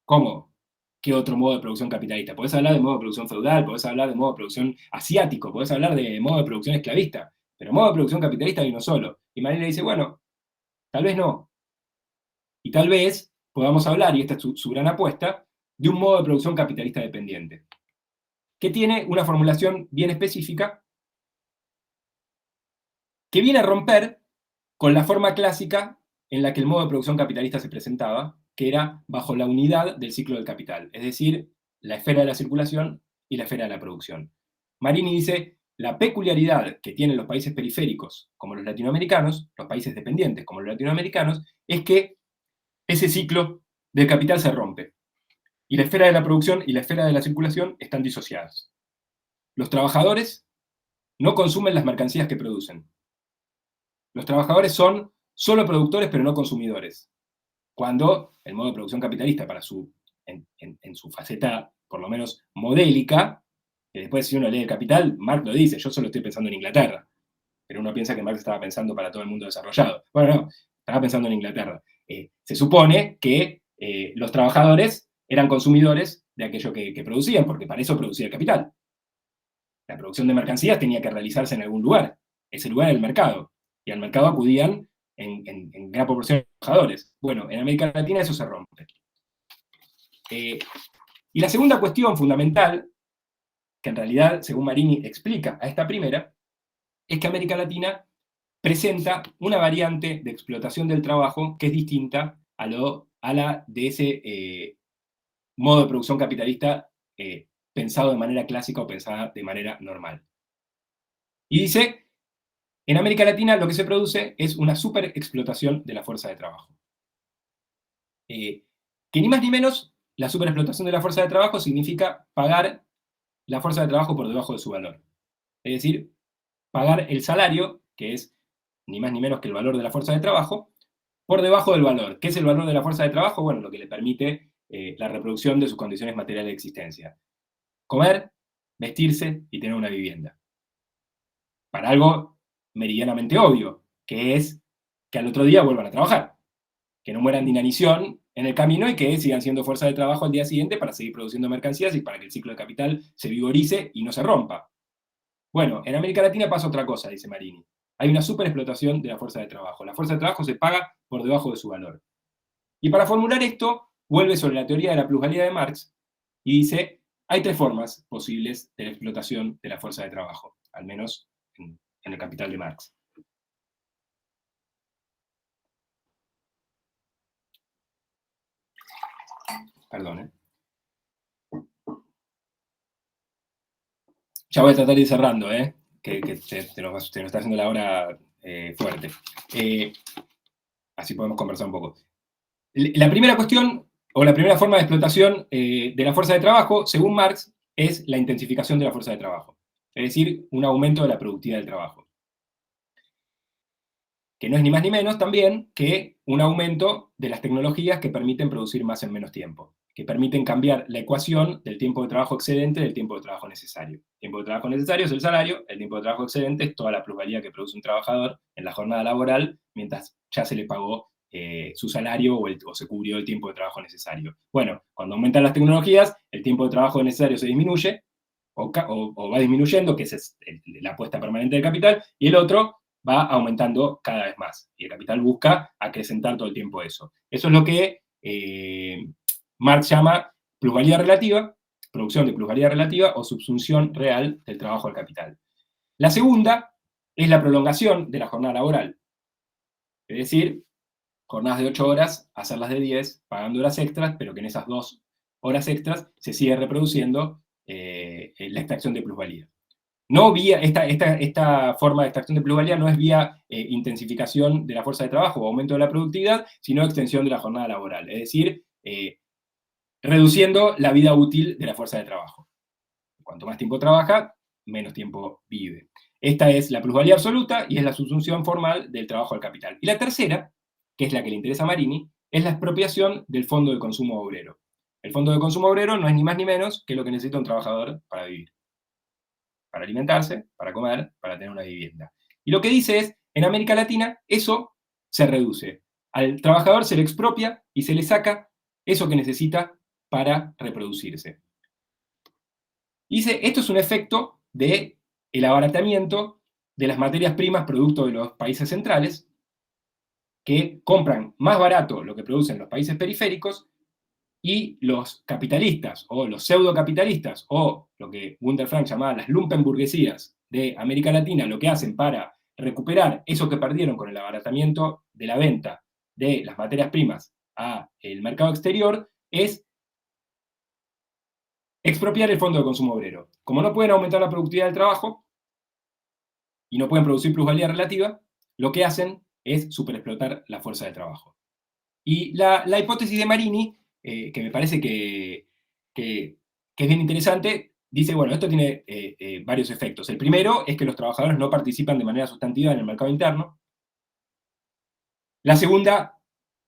¿Cómo? ¿Qué otro modo de producción capitalista? Podés hablar de modo de producción feudal, podés hablar de modo de producción asiático, podés hablar de modo de producción esclavista, pero modo de producción capitalista hay uno solo. Y Marini le dice, bueno, tal vez no. Y tal vez podamos hablar, y esta es su gran apuesta, de un modo de producción capitalista dependiente, que tiene una formulación bien específica, que viene a romper con la forma clásica en la que el modo de producción capitalista se presentaba, que era bajo la unidad del ciclo del capital, es decir, la esfera de la circulación y la esfera de la producción. Marini dice, la peculiaridad que tienen los países periféricos, como los latinoamericanos, los países dependientes, como los latinoamericanos, es que ese ciclo del capital se rompe, y la esfera de la producción y la esfera de la circulación están disociadas. Los trabajadores no consumen las mercancías que producen. Los trabajadores son solo productores pero no consumidores. Cuando el modo de producción capitalista, en su faceta por lo menos modélica, que después si uno lee el Capital, Marx lo dice, yo solo estoy pensando en Inglaterra. Pero uno piensa que Marx estaba pensando para todo el mundo desarrollado. Bueno, no, estaba pensando en Inglaterra. Se supone que los trabajadores eran consumidores de aquello que producían, porque para eso producía el capital. La producción de mercancías tenía que realizarse en algún lugar. Ese lugar era el mercado. Y al mercado acudían en gran proporción de trabajadores. Bueno, en América Latina eso se rompe. Y la segunda cuestión fundamental, que en realidad, según Marini explica a esta primera, es que América Latina presenta una variante de explotación del trabajo que es distinta a la de ese modo de producción capitalista pensado de manera clásica o pensada de manera normal. Y dice, en América Latina lo que se produce es una superexplotación de la fuerza de trabajo. Que ni más ni menos, la superexplotación de la fuerza de trabajo significa pagar la fuerza de trabajo por debajo de su valor. Es decir, pagar el salario, que es ni más ni menos que el valor de la fuerza de trabajo, por debajo del valor. ¿Qué es el valor de la fuerza de trabajo? Bueno, lo que le permite la reproducción de sus condiciones materiales de existencia. Comer, vestirse y tener una vivienda. Para algo meridianamente obvio, que es que al otro día vuelvan a trabajar. Que no mueran de inanición en el camino y que sigan siendo fuerza de trabajo al día siguiente para seguir produciendo mercancías y para que el ciclo de capital se vigorice y no se rompa. Bueno, en América Latina pasa otra cosa, dice Marini. Hay una superexplotación de la fuerza de trabajo. La fuerza de trabajo se paga por debajo de su valor. Y para formular esto, vuelve sobre la teoría de la plusvalía de Marx y dice, hay tres formas posibles de la explotación de la fuerza de trabajo, al menos en el Capital de Marx. Perdón, Ya voy a tratar de ir cerrando, que se nos está haciendo la hora fuerte. Así podemos conversar un poco. La primera cuestión, o la primera forma de explotación de la fuerza de trabajo, según Marx, es la intensificación de la fuerza de trabajo. Es decir, un aumento de la productividad del trabajo. Que no es ni más ni menos también que un aumento de las tecnologías que permiten producir más en menos tiempo, que permiten cambiar la ecuación del tiempo de trabajo excedente del tiempo de trabajo necesario. El tiempo de trabajo necesario es el salario, el tiempo de trabajo excedente es toda la plusvalía que produce un trabajador en la jornada laboral mientras ya se le pagó su salario o se cubrió el tiempo de trabajo necesario. Bueno, cuando aumentan las tecnologías, el tiempo de trabajo necesario se disminuye o va disminuyendo, que esa es la apuesta permanente del capital, y el otro va aumentando cada vez más. Y el capital busca acrecentar todo el tiempo eso. Eso es lo que Marx llama plusvalía relativa, producción de plusvalía relativa o subsunción real del trabajo al capital. La segunda es la prolongación de la jornada laboral. Es decir, jornadas de 8 horas, hacerlas de 10, pagando horas extras, pero que en esas 2 horas extras se sigue reproduciendo la extracción de plusvalía. No vía, esta forma de extracción de plusvalía no es vía intensificación de la fuerza de trabajo o aumento de la productividad, sino extensión de la jornada laboral. Es decir, reduciendo la vida útil de la fuerza de trabajo. Cuanto más tiempo trabaja, menos tiempo vive. Esta es la plusvalía absoluta y es la subsunción formal del trabajo al capital. Y la tercera, que es la que le interesa a Marini, es la expropiación del fondo de consumo obrero. El fondo de consumo obrero no es ni más ni menos que lo que necesita un trabajador para vivir. Para alimentarse, para comer, para tener una vivienda. Y lo que dice es, en América Latina, eso se reduce. Al trabajador se le expropia y se le saca eso que necesita para reproducirse. Dice, esto es un efecto del abaratamiento de las materias primas producto de los países centrales, que compran más barato lo que producen los países periféricos, y los capitalistas, o los pseudocapitalistas, o lo que Gunther Frank llamaba las lumpenburguesías de América Latina, lo que hacen para recuperar eso que perdieron con el abaratamiento de la venta de las materias primas al mercado exterior, es expropiar el fondo de consumo obrero. Como no pueden aumentar la productividad del trabajo y no pueden producir plusvalía relativa, lo que hacen es superexplotar la fuerza de trabajo. Y la hipótesis de Marini, que me parece que es bien interesante, dice, bueno, esto tiene varios efectos. El primero es que los trabajadores no participan de manera sustantiva en el mercado interno. La segunda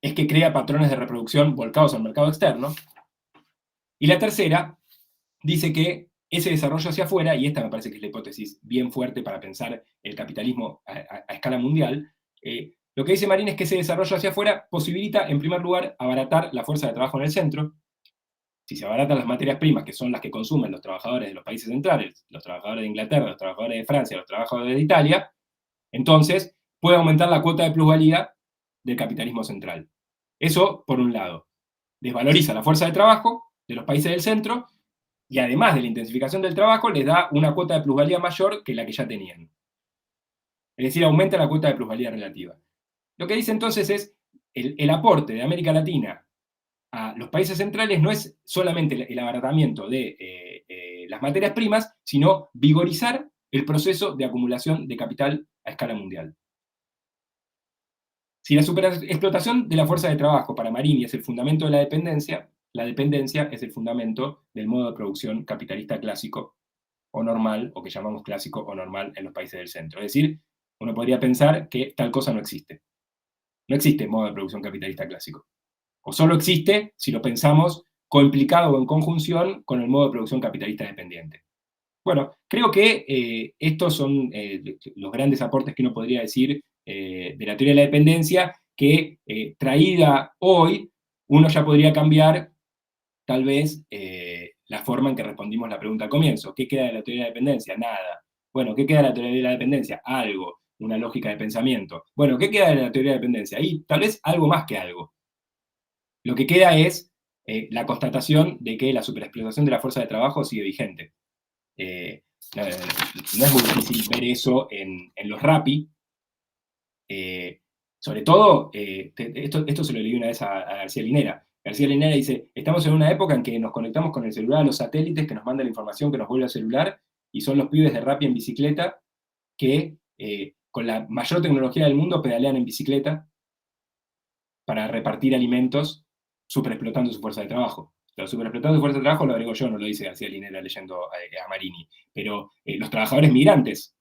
es que crea patrones de reproducción volcados al mercado externo. Y la tercera dice que ese desarrollo hacia afuera, y esta me parece que es la hipótesis bien fuerte para pensar el capitalismo a escala mundial, lo que dice Marín es que ese desarrollo hacia afuera posibilita, en primer lugar, abaratar la fuerza de trabajo en el centro. Si se abaratan las materias primas, que son las que consumen los trabajadores de los países centrales, los trabajadores de Inglaterra, los trabajadores de Francia, los trabajadores de Italia, entonces puede aumentar la cuota de plusvalía del capitalismo central. Eso, por un lado, desvaloriza la fuerza de trabajo de los países del centro, y además de la intensificación del trabajo, les da una cuota de plusvalía mayor que la que ya tenían. Es decir, aumenta la cuota de plusvalía relativa. Lo que dice entonces es, el aporte de América Latina a los países centrales no es solamente el abaratamiento de las materias primas, sino vigorizar el proceso de acumulación de capital a escala mundial. Si la superexplotación de la fuerza de trabajo para Marini es el fundamento de la dependencia es el fundamento del modo de producción capitalista clásico o normal, o que llamamos clásico o normal en los países del centro. Es decir, uno podría pensar que tal cosa no existe. No existe modo de producción capitalista clásico. O solo existe si lo pensamos coimplicado o en conjunción con el modo de producción capitalista dependiente. Bueno, creo que estos son los grandes aportes que uno podría decir de la teoría de la dependencia, que traída hoy, uno ya podría cambiar tal vez la forma en que respondimos la pregunta al comienzo. ¿Qué queda de la teoría de la dependencia? Nada. Bueno, ¿qué queda de la teoría de la dependencia? Algo, una lógica de pensamiento. Bueno, ¿qué queda de la teoría de dependencia? Y tal vez algo más que algo. Lo que queda es la constatación de que la superexplotación de la fuerza de trabajo sigue vigente. No es muy difícil ver eso en los Rappi. Sobre todo, esto se lo leí una vez a García Linera. García Linera dice, estamos en una época en que nos conectamos con el celular a los satélites que nos mandan la información que nos vuelve al celular, y son los pibes de Rappi en bicicleta que con la mayor tecnología del mundo pedalean en bicicleta para repartir alimentos superexplotando su fuerza de trabajo. Lo superexplotando su fuerza de trabajo lo agrego yo, no lo dice García Linera leyendo a Marini. Pero los trabajadores migrantes,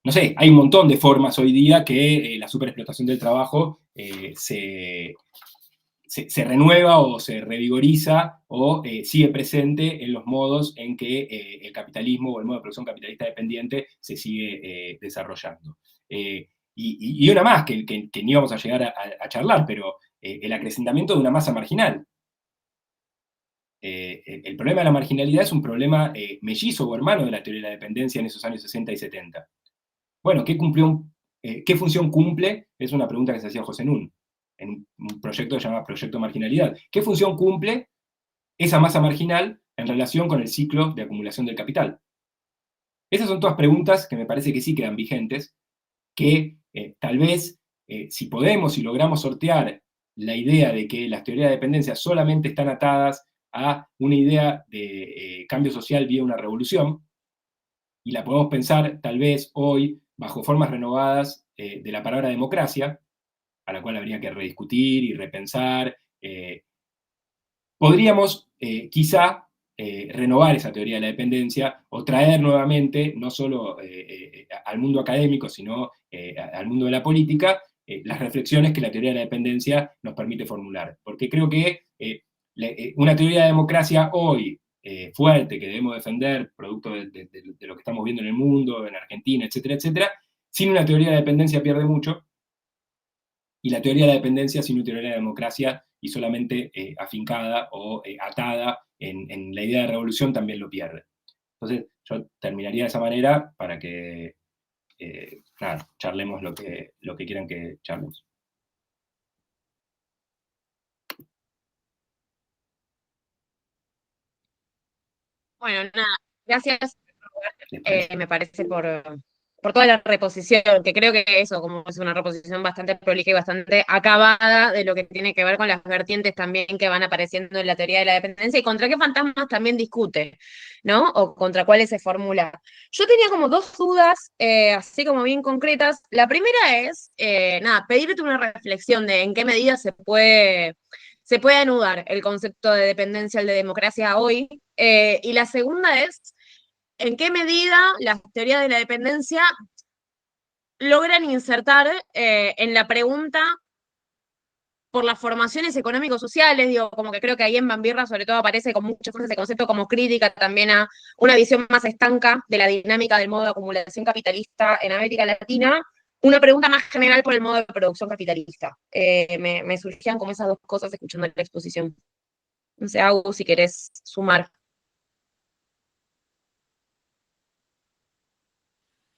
no sé, hay un montón de formas hoy día que la superexplotación del trabajo se renueva o se revigoriza o sigue presente en los modos en que el capitalismo o el modo de producción capitalista dependiente se sigue desarrollando. Y una más, que ni íbamos a llegar a charlar, pero el acrecentamiento de una masa marginal. el problema de la marginalidad es un problema mellizo o hermano de la teoría de la dependencia en esos años 60 y 70. Bueno, ¿qué función cumple? Es una pregunta que se hacía José Nun, en un proyecto que se llama Proyecto Marginalidad. ¿Qué función cumple esa masa marginal en relación con el ciclo de acumulación del capital? Esas son todas preguntas que me parece que sí quedan vigentes, que tal vez si podemos y logramos sortear la idea de que las teorías de dependencia solamente están atadas a una idea de cambio social vía una revolución, y la podemos pensar tal vez hoy bajo formas renovadas de la palabra democracia, a la cual habría que rediscutir y repensar, podríamos quizá renovar esa teoría de la dependencia o traer nuevamente, no solo al mundo académico, sino al mundo de la política, las reflexiones que la teoría de la dependencia nos permite formular. Porque creo que una teoría de democracia hoy fuerte, que debemos defender, producto de lo que estamos viendo en el mundo, en Argentina, etcétera, etcétera, sin una teoría de dependencia pierde mucho, y la teoría de la dependencia sin una teoría de la democracia y solamente afincada o atada en la idea de revolución también lo pierde. Entonces, yo terminaría de esa manera para que, nada, charlemos lo que quieran que charlemos. Bueno, nada, gracias, Después. me parece, por toda la reposición, que creo que eso, como es una reposición bastante prolija y bastante acabada de lo que tiene que ver con las vertientes también que van apareciendo en la teoría de la dependencia y contra qué fantasmas también discute, ¿no? O contra cuáles se formula. Yo tenía como dos dudas, así como bien concretas. La primera es, nada, pedirte una reflexión de en qué medida se puede anudar el concepto de dependencia al de democracia hoy. Y la segunda es, ¿en qué medida las teorías de la dependencia logran insertar en la pregunta por las formaciones económico-sociales? Digo, como que creo que ahí en Bambirra sobre todo aparece con mucha fuerza ese concepto como crítica también a una visión más estanca de la dinámica del modo de acumulación capitalista en América Latina, una pregunta más general por el modo de producción capitalista. Me surgían como esas dos cosas escuchando la exposición. No sé, Agus, si querés sumar.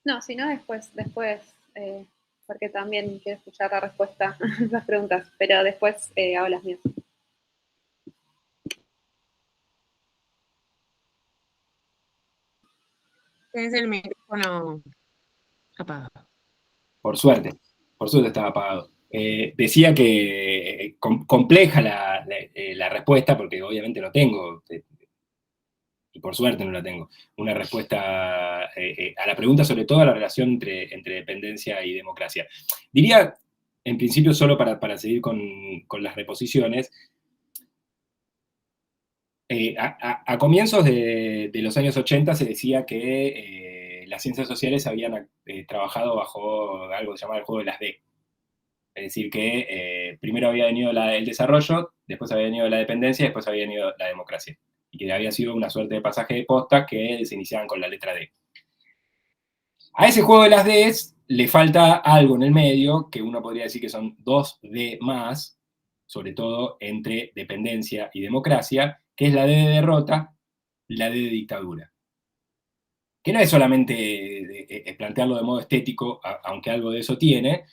No, si no, después, porque también quiero escuchar la respuesta a esas preguntas, pero después hago las mías. Tenés el micrófono apagado. Por suerte estaba apagado. Decía que compleja la respuesta, porque obviamente no tengo, y por suerte no la tengo, una respuesta a la pregunta, sobre todo a la relación entre dependencia y democracia. Diría, en principio, solo para seguir con las reposiciones, a comienzos de los años 80 se decía que las ciencias sociales habían trabajado bajo algo que se llamaba el juego de las D. Es decir, que primero había venido el desarrollo, después había venido la dependencia, y después había venido la democracia. Y que había sido una suerte de pasaje de posta que se iniciaban con la letra D. A ese juego de las Ds le falta algo en el medio, que uno podría decir que son dos D más, sobre todo entre dependencia y democracia, que es la D de derrota, la D de dictadura. Que no es solamente plantearlo de modo estético, aunque algo de eso tiene,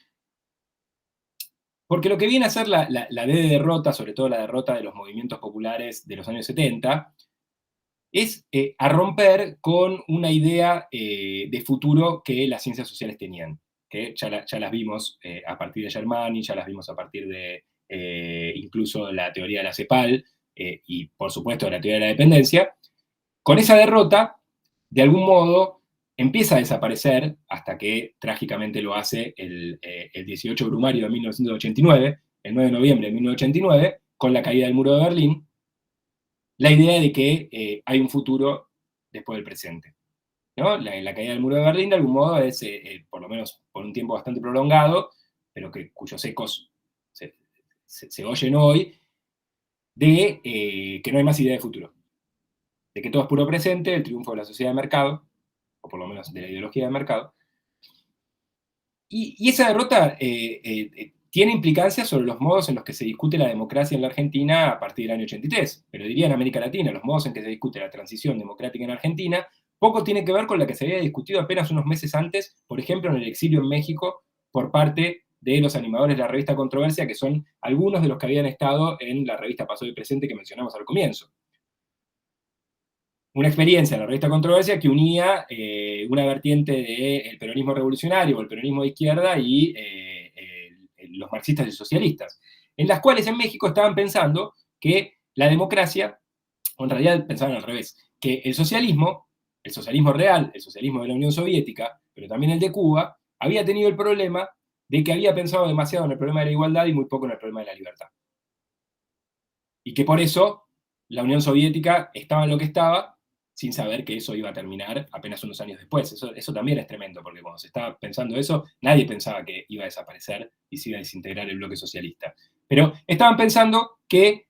porque lo que viene a ser la D de derrota, sobre todo la derrota de los movimientos populares de los años 70, es a romper con una idea de futuro que las ciencias sociales tenían, que ya las vimos a partir de Germani, ya las vimos a partir de incluso la teoría de la CEPAL, y por supuesto de la teoría de la dependencia. Con esa derrota, de algún modo, empieza a desaparecer, hasta que trágicamente lo hace el 18 Brumario de 1989, el 9 de noviembre de 1989, con la caída del muro de Berlín, la idea de que hay un futuro después del presente, ¿no? La caída del muro de Berlín, de algún modo, es, por lo menos por un tiempo bastante prolongado, pero cuyos ecos se oyen hoy, de que no hay más idea de futuro, de que todo es puro presente, el triunfo de la sociedad de mercado, o por lo menos de la ideología de mercado. Y esa derrota tiene implicancias sobre los modos en los que se discute la democracia en la Argentina a partir del año 83. Pero diría en América Latina, los modos en que se discute la transición democrática en Argentina, poco tiene que ver con la que se había discutido apenas unos meses antes, por ejemplo, en el exilio en México, por parte de los animadores de la revista Controversia, que son algunos de los que habían estado en la revista Pasado y Presente que mencionamos al comienzo. Una experiencia en la revista Controversia que unía una vertiente del peronismo revolucionario o el peronismo de izquierda y los marxistas y socialistas, en las cuales en México estaban pensando que la democracia, o en realidad pensaban al revés, que el socialismo real, el socialismo de la Unión Soviética, pero también el de Cuba, había tenido el problema de que había pensado demasiado en el problema de la igualdad y muy poco en el problema de la libertad. Y que por eso la Unión Soviética estaba en lo que estaba, sin saber que eso iba a terminar apenas unos años después. Eso también es tremendo, porque cuando se estaba pensando eso, nadie pensaba que iba a desaparecer y se iba a desintegrar el bloque socialista. Pero estaban pensando que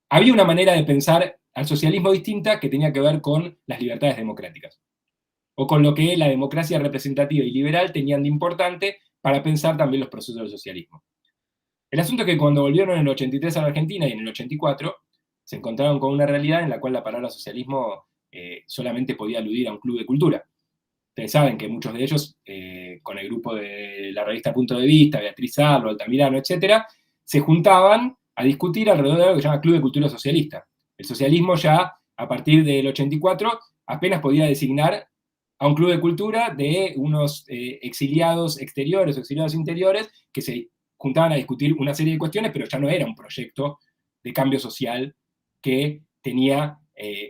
había una manera de pensar al socialismo distinta que tenía que ver con las libertades democráticas, o con lo que la democracia representativa y liberal tenían de importante para pensar también los procesos del socialismo. El asunto es que cuando volvieron en el 83 a la Argentina y en el 84, se encontraron con una realidad en la cual la palabra socialismo solamente podía aludir a un club de cultura. Ustedes saben que muchos de ellos, con el grupo de la revista Punto de Vista, Beatriz Arlo, Altamirano, etc., se juntaban a discutir alrededor de algo que se llama Club de Cultura Socialista. El socialismo ya, a partir del 84, apenas podía designar a un club de cultura de unos exiliados exteriores o exiliados interiores que se juntaban a discutir una serie de cuestiones, pero ya no era un proyecto de cambio social que tenía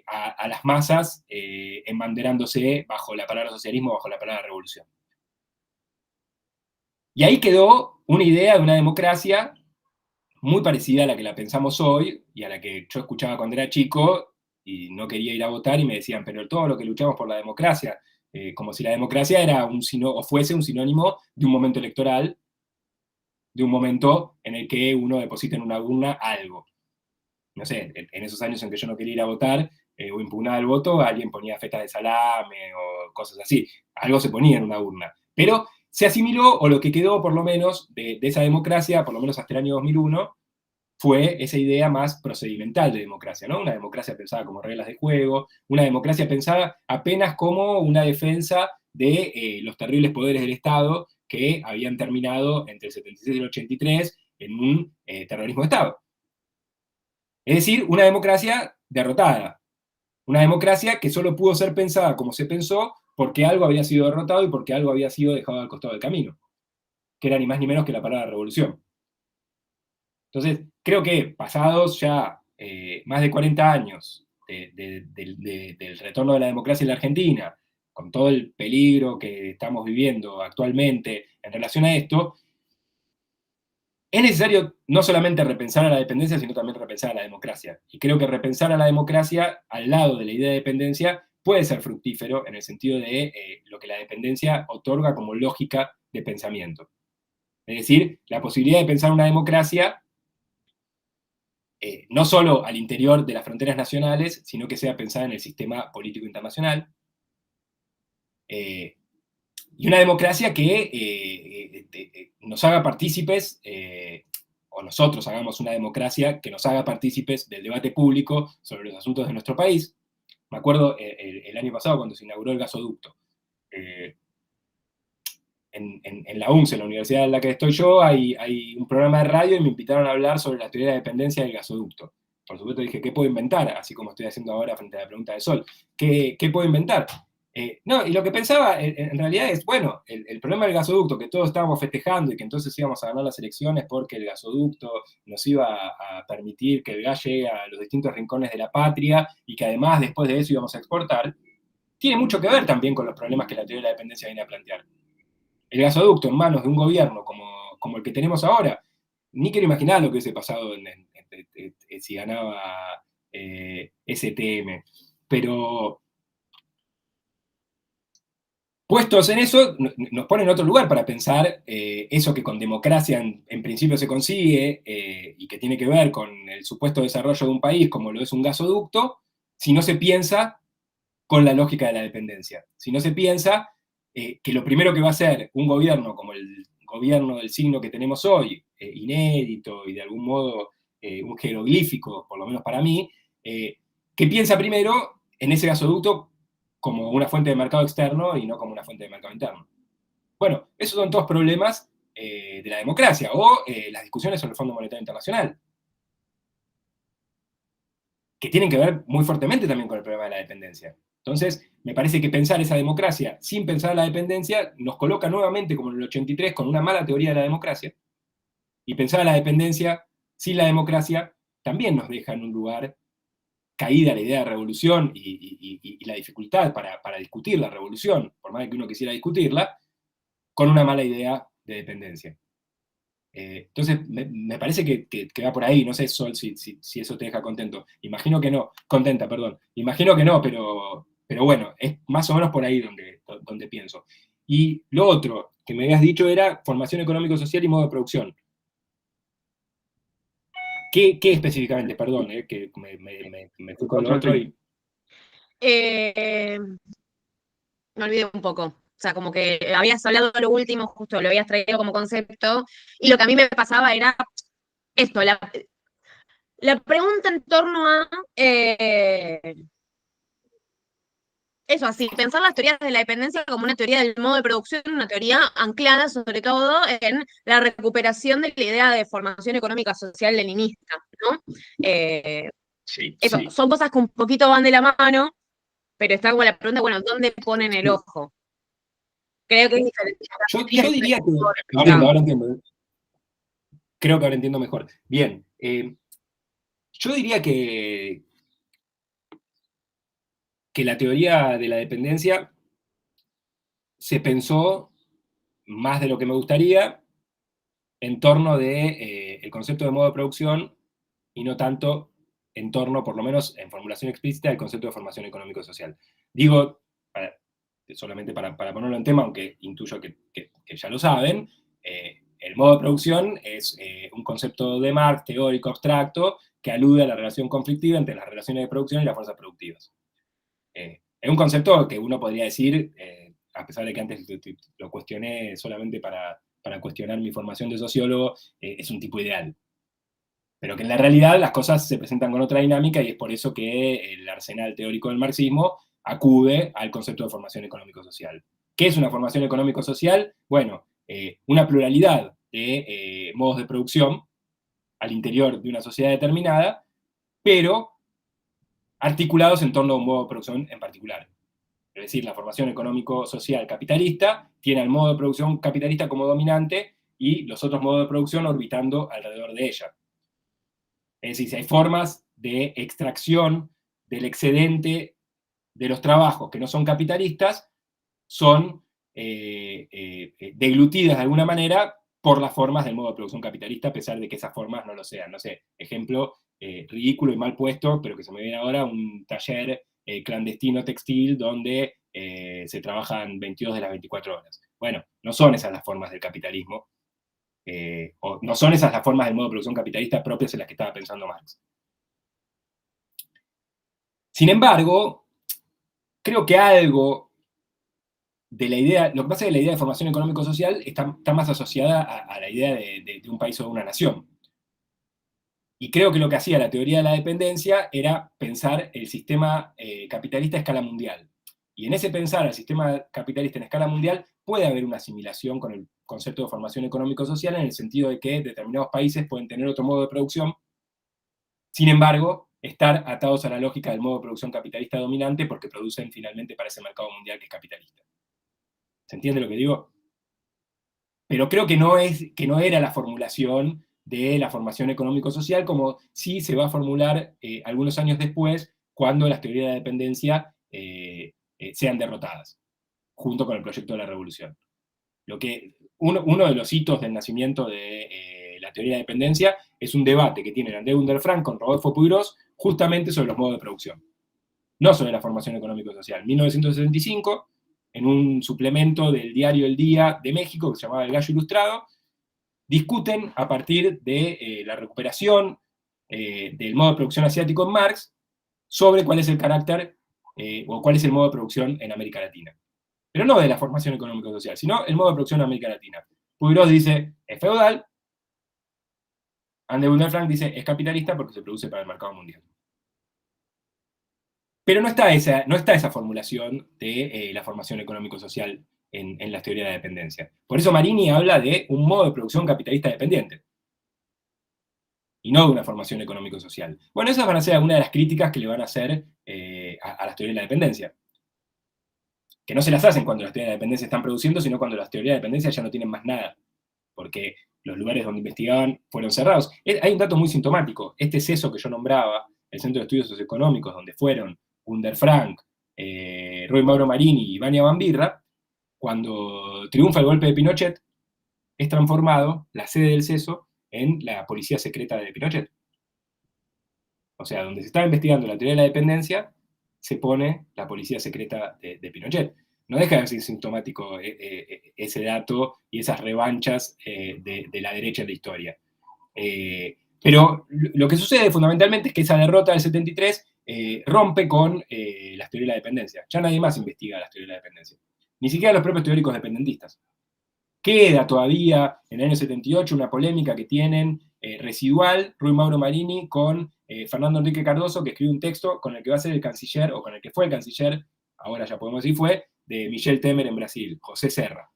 a las masas embanderándose bajo la palabra socialismo, bajo la palabra revolución. Y ahí quedó una idea de una democracia muy parecida a la que la pensamos hoy y a la que yo escuchaba cuando era chico y no quería ir a votar y me decían, pero todo lo que luchamos por la democracia, como si la democracia era o fuese un sinónimo de un momento electoral, de un momento en el que uno deposita en una urna algo. No sé, en esos años en que yo no quería ir a votar o impugnaba el voto, alguien ponía fetas de salame o cosas así. Algo se ponía en una urna. Pero se asimiló, o lo que quedó por lo menos de esa democracia, por lo menos hasta el año 2001, fue esa idea más procedimental de democracia, ¿no? Una democracia pensada como reglas de juego, una democracia pensada apenas como una defensa de los terribles poderes del Estado que habían terminado entre el 76 y el 83 en un terrorismo de Estado. Es decir, una democracia derrotada. Una democracia que solo pudo ser pensada como se pensó porque algo había sido derrotado y porque algo había sido dejado al costado del camino, que era ni más ni menos que la palabra revolución. Entonces, creo que pasados ya más de 40 años del retorno de la democracia en la Argentina, con todo el peligro que estamos viviendo actualmente en relación a esto, es necesario no solamente repensar a la dependencia, sino también repensar a la democracia. Y creo que repensar a la democracia al lado de la idea de dependencia puede ser fructífero en el sentido de lo que la dependencia otorga como lógica de pensamiento. Es decir, la posibilidad de pensar una democracia no solo al interior de las fronteras nacionales, sino que sea pensada en el sistema político internacional. Y una democracia que nos haga partícipes, o nosotros hagamos una democracia que nos haga partícipes del debate público sobre los asuntos de nuestro país. Me acuerdo el año pasado cuando se inauguró el gasoducto. En la UNCE, en la universidad en la que estoy yo, hay un programa de radio y me invitaron a hablar sobre la teoría de dependencia del gasoducto. Por supuesto dije, ¿qué puedo inventar? Así como estoy haciendo ahora frente a la pregunta de Sol. ¿Qué puedo inventar? No, y lo que pensaba en realidad es, bueno, el problema del gasoducto, que todos estábamos festejando y que entonces íbamos a ganar las elecciones porque el gasoducto nos iba a permitir que el gas llegue a los distintos rincones de la patria y que además después de eso íbamos a exportar, tiene mucho que ver también con los problemas que la teoría de la dependencia viene a plantear. El gasoducto en manos de un gobierno como el que tenemos ahora, ni quiero imaginar lo que hubiese pasado si ganaba STM. Pero puestos en eso, nos pone en otro lugar para pensar eso que con democracia en principio se consigue y que tiene que ver con el supuesto desarrollo de un país como lo es un gasoducto, si no se piensa con la lógica de la dependencia. Si no se piensa que lo primero que va a hacer un gobierno como gobierno del signo que tenemos hoy, inédito y de algún modo un jeroglífico, por lo menos para mí, que piensa primero en ese gasoducto como una fuente de mercado externo y no como una fuente de mercado interno. Bueno, esos son todos problemas de la democracia, o las discusiones sobre el Fondo Monetario Internacional, que tienen que ver muy fuertemente también con el problema de la dependencia. Entonces, me parece que pensar esa democracia sin pensar la dependencia nos coloca nuevamente, como en el 83, con una mala teoría de la democracia, y pensar la dependencia sin la democracia también nos deja en un lugar caída la idea de revolución y la dificultad para discutir la revolución, por más que uno quisiera discutirla, con una mala idea de dependencia. Entonces, me parece que va por ahí. No sé, Sol, si eso te deja contento. Imagino que no. Contenta, perdón. Imagino que no, pero bueno, es más o menos por ahí donde pienso. Y lo otro que me habías dicho era formación económico-social y modo de producción. ¿Qué específicamente? Perdón, que me fui con lo otro y... Me olvidé un poco. O sea, como que habías hablado de lo último, justo lo habías traído como concepto, y lo que a mí me pasaba era esto, la pregunta en torno a eso, así, pensar las teorías de la dependencia como una teoría del modo de producción, una teoría anclada sobre todo en la recuperación de la idea de formación económica social leninista, ¿no? Sí, eso, sí. son cosas que un poquito van de la mano, pero está como la pregunta, bueno, ¿dónde ponen el ojo? Creo que es diferente. Yo diría que... Ahora entiendo. Creo que ahora entiendo mejor. Bien. Yo diría que la teoría de la dependencia se pensó, más de lo que me gustaría, en torno de el concepto de modo de producción y no tanto en torno, por lo menos en formulación explícita, del concepto de formación económico-social. Digo, solamente para ponerlo en tema, aunque intuyo que ya lo saben, el modo de producción es un concepto de Marx, teórico, abstracto, que alude a la relación conflictiva entre las relaciones de producción y las fuerzas productivas. Es un concepto que uno podría decir, a pesar de que antes lo cuestioné solamente para cuestionar mi formación de sociólogo, es un tipo ideal. Pero que en la realidad las cosas se presentan con otra dinámica y es por eso que el arsenal teórico del marxismo acude al concepto de formación económico-social. ¿Qué es una formación económico-social? Bueno, una pluralidad de modos de producción al interior de una sociedad determinada, pero articulados en torno a un modo de producción en particular. Es decir, la formación económico-social capitalista tiene al modo de producción capitalista como dominante y los otros modos de producción orbitando alrededor de ella. Es decir, si hay formas de extracción del excedente de los trabajos que no son capitalistas, son deglutidas de alguna manera por las formas del modo de producción capitalista, a pesar de que esas formas no lo sean. No sé, ejemplo ridículo y mal puesto, pero que se me viene ahora, un taller clandestino textil donde se trabajan 22 de las 24 horas. Bueno, no son esas las formas del capitalismo, o no son esas las formas del modo de producción capitalista propias en las que estaba pensando Marx. Sin embargo, creo que algo de la idea, lo que pasa es que la idea de formación económico-social está más asociada a la idea de un país o de una nación. Y creo que lo que hacía la teoría de la dependencia era pensar el sistema capitalista a escala mundial. Y en ese pensar al sistema capitalista en escala mundial puede haber una asimilación con el concepto de formación económico-social en el sentido de que determinados países pueden tener otro modo de producción, sin embargo, estar atados a la lógica del modo de producción capitalista dominante porque producen finalmente para ese mercado mundial que es capitalista. ¿Se entiende lo que digo? Pero creo que no era la formulación de la formación económico-social como sí se va a formular algunos años después cuando las teorías de la dependencia sean derrotadas, junto con el proyecto de la revolución. Uno de los hitos del nacimiento de la teoría de dependencia es un debate que tienen André Gunderfrank con Rodolfo Puigros justamente sobre los modos de producción, no sobre la formación económico-social. En 1965, en un suplemento del diario El Día de México, que se llamaba El Gallo Ilustrado, discuten a partir de la recuperación del modo de producción asiático en Marx sobre cuál es el carácter o cuál es el modo de producción en América Latina. Pero no de la formación económico-social, sino el modo de producción en América Latina. Puigros dice, es feudal. Anne Frank dice, es capitalista porque se produce para el mercado mundial. Pero no está esa formulación de la formación económico-social en las teorías de la dependencia. Por eso Marini habla de un modo de producción capitalista dependiente, y no de una formación económico-social. Bueno, esas van a ser algunas de las críticas que le van a hacer a las teorías de la dependencia. Que no se las hacen cuando las teorías de la dependencia están produciendo, sino cuando las teorías de dependencia ya no tienen más nada, porque los lugares donde investigaban fueron cerrados. Hay un dato muy sintomático. Este CESO que yo nombraba, el Centro de Estudios Socioeconómicos, donde fueron Gunder Frank, Roy Mauro Marini y Vania Van Birra, cuando triunfa el golpe de Pinochet, es transformado la sede del CESO en la policía secreta de Pinochet. O sea, donde se estaba investigando la teoría de la dependencia, se pone la policía secreta de Pinochet. No deja de ser sintomático ese dato y esas revanchas de la derecha en la historia. Pero lo que sucede fundamentalmente es que esa derrota del 73 rompe con las teorías de la dependencia. Ya nadie más investiga las teorías de la dependencia. Ni siquiera los propios teóricos dependentistas. Queda todavía en el año 78 una polémica que tienen residual Rui Mauro Marini con Fernando Enrique Cardoso, que escribe un texto con el que va a ser el canciller, o con el que fue el canciller, ahora ya podemos decir fue, de Michel Temer en Brasil, José Serra.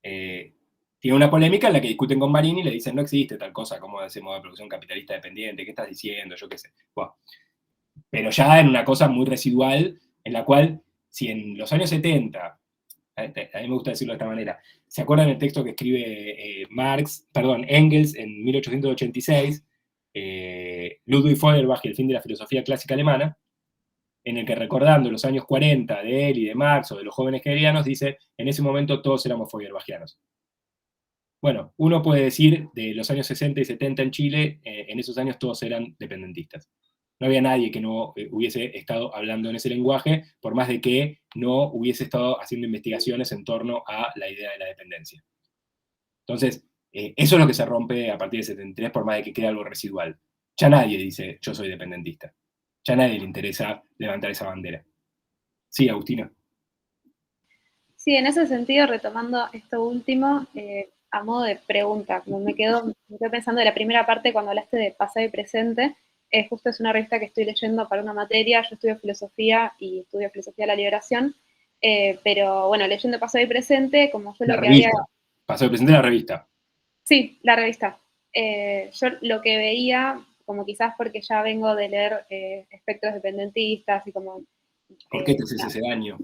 Tiene una polémica en la que discuten con Marini y le dicen no existe tal cosa como ese modo de producción capitalista dependiente, ¿qué estás diciendo? Yo qué sé. Bueno, pero ya en una cosa muy residual, en la cual, si en los años 70, a mí me gusta decirlo de esta manera, ¿se acuerdan el texto que escribe Engels en 1886, Ludwig Feuerbach y el fin de la filosofía clásica alemana, en el que recordando los años 40 de él y de Marx o de los jóvenes hegelianos, dice, en ese momento todos éramos feuerbachianos. Bueno, uno puede decir de los años 60 y 70 en Chile, en esos años todos eran dependentistas. No había nadie que no hubiese estado hablando en ese lenguaje, por más de que no hubiese estado haciendo investigaciones en torno a la idea de la dependencia. Entonces, eso es lo que se rompe a partir del 73, por más de que quede algo residual. Ya nadie dice, yo soy dependentista. Ya a nadie le interesa levantar esa bandera. Sí, Agustina. Sí, en ese sentido, retomando esto último, a modo de pregunta, como me quedo pensando de la primera parte cuando hablaste de pasado y presente, justo es una revista que estoy leyendo para una materia, yo estudio filosofía y estudio filosofía de la liberación, pero bueno, leyendo pasado y presente, como yo la lo que revista. había... Pasado y presente la revista. Sí, la revista. Yo lo que veía, como quizás porque ya vengo de leer espectros dependentistas y como... ¿Por qué te haces ese daño?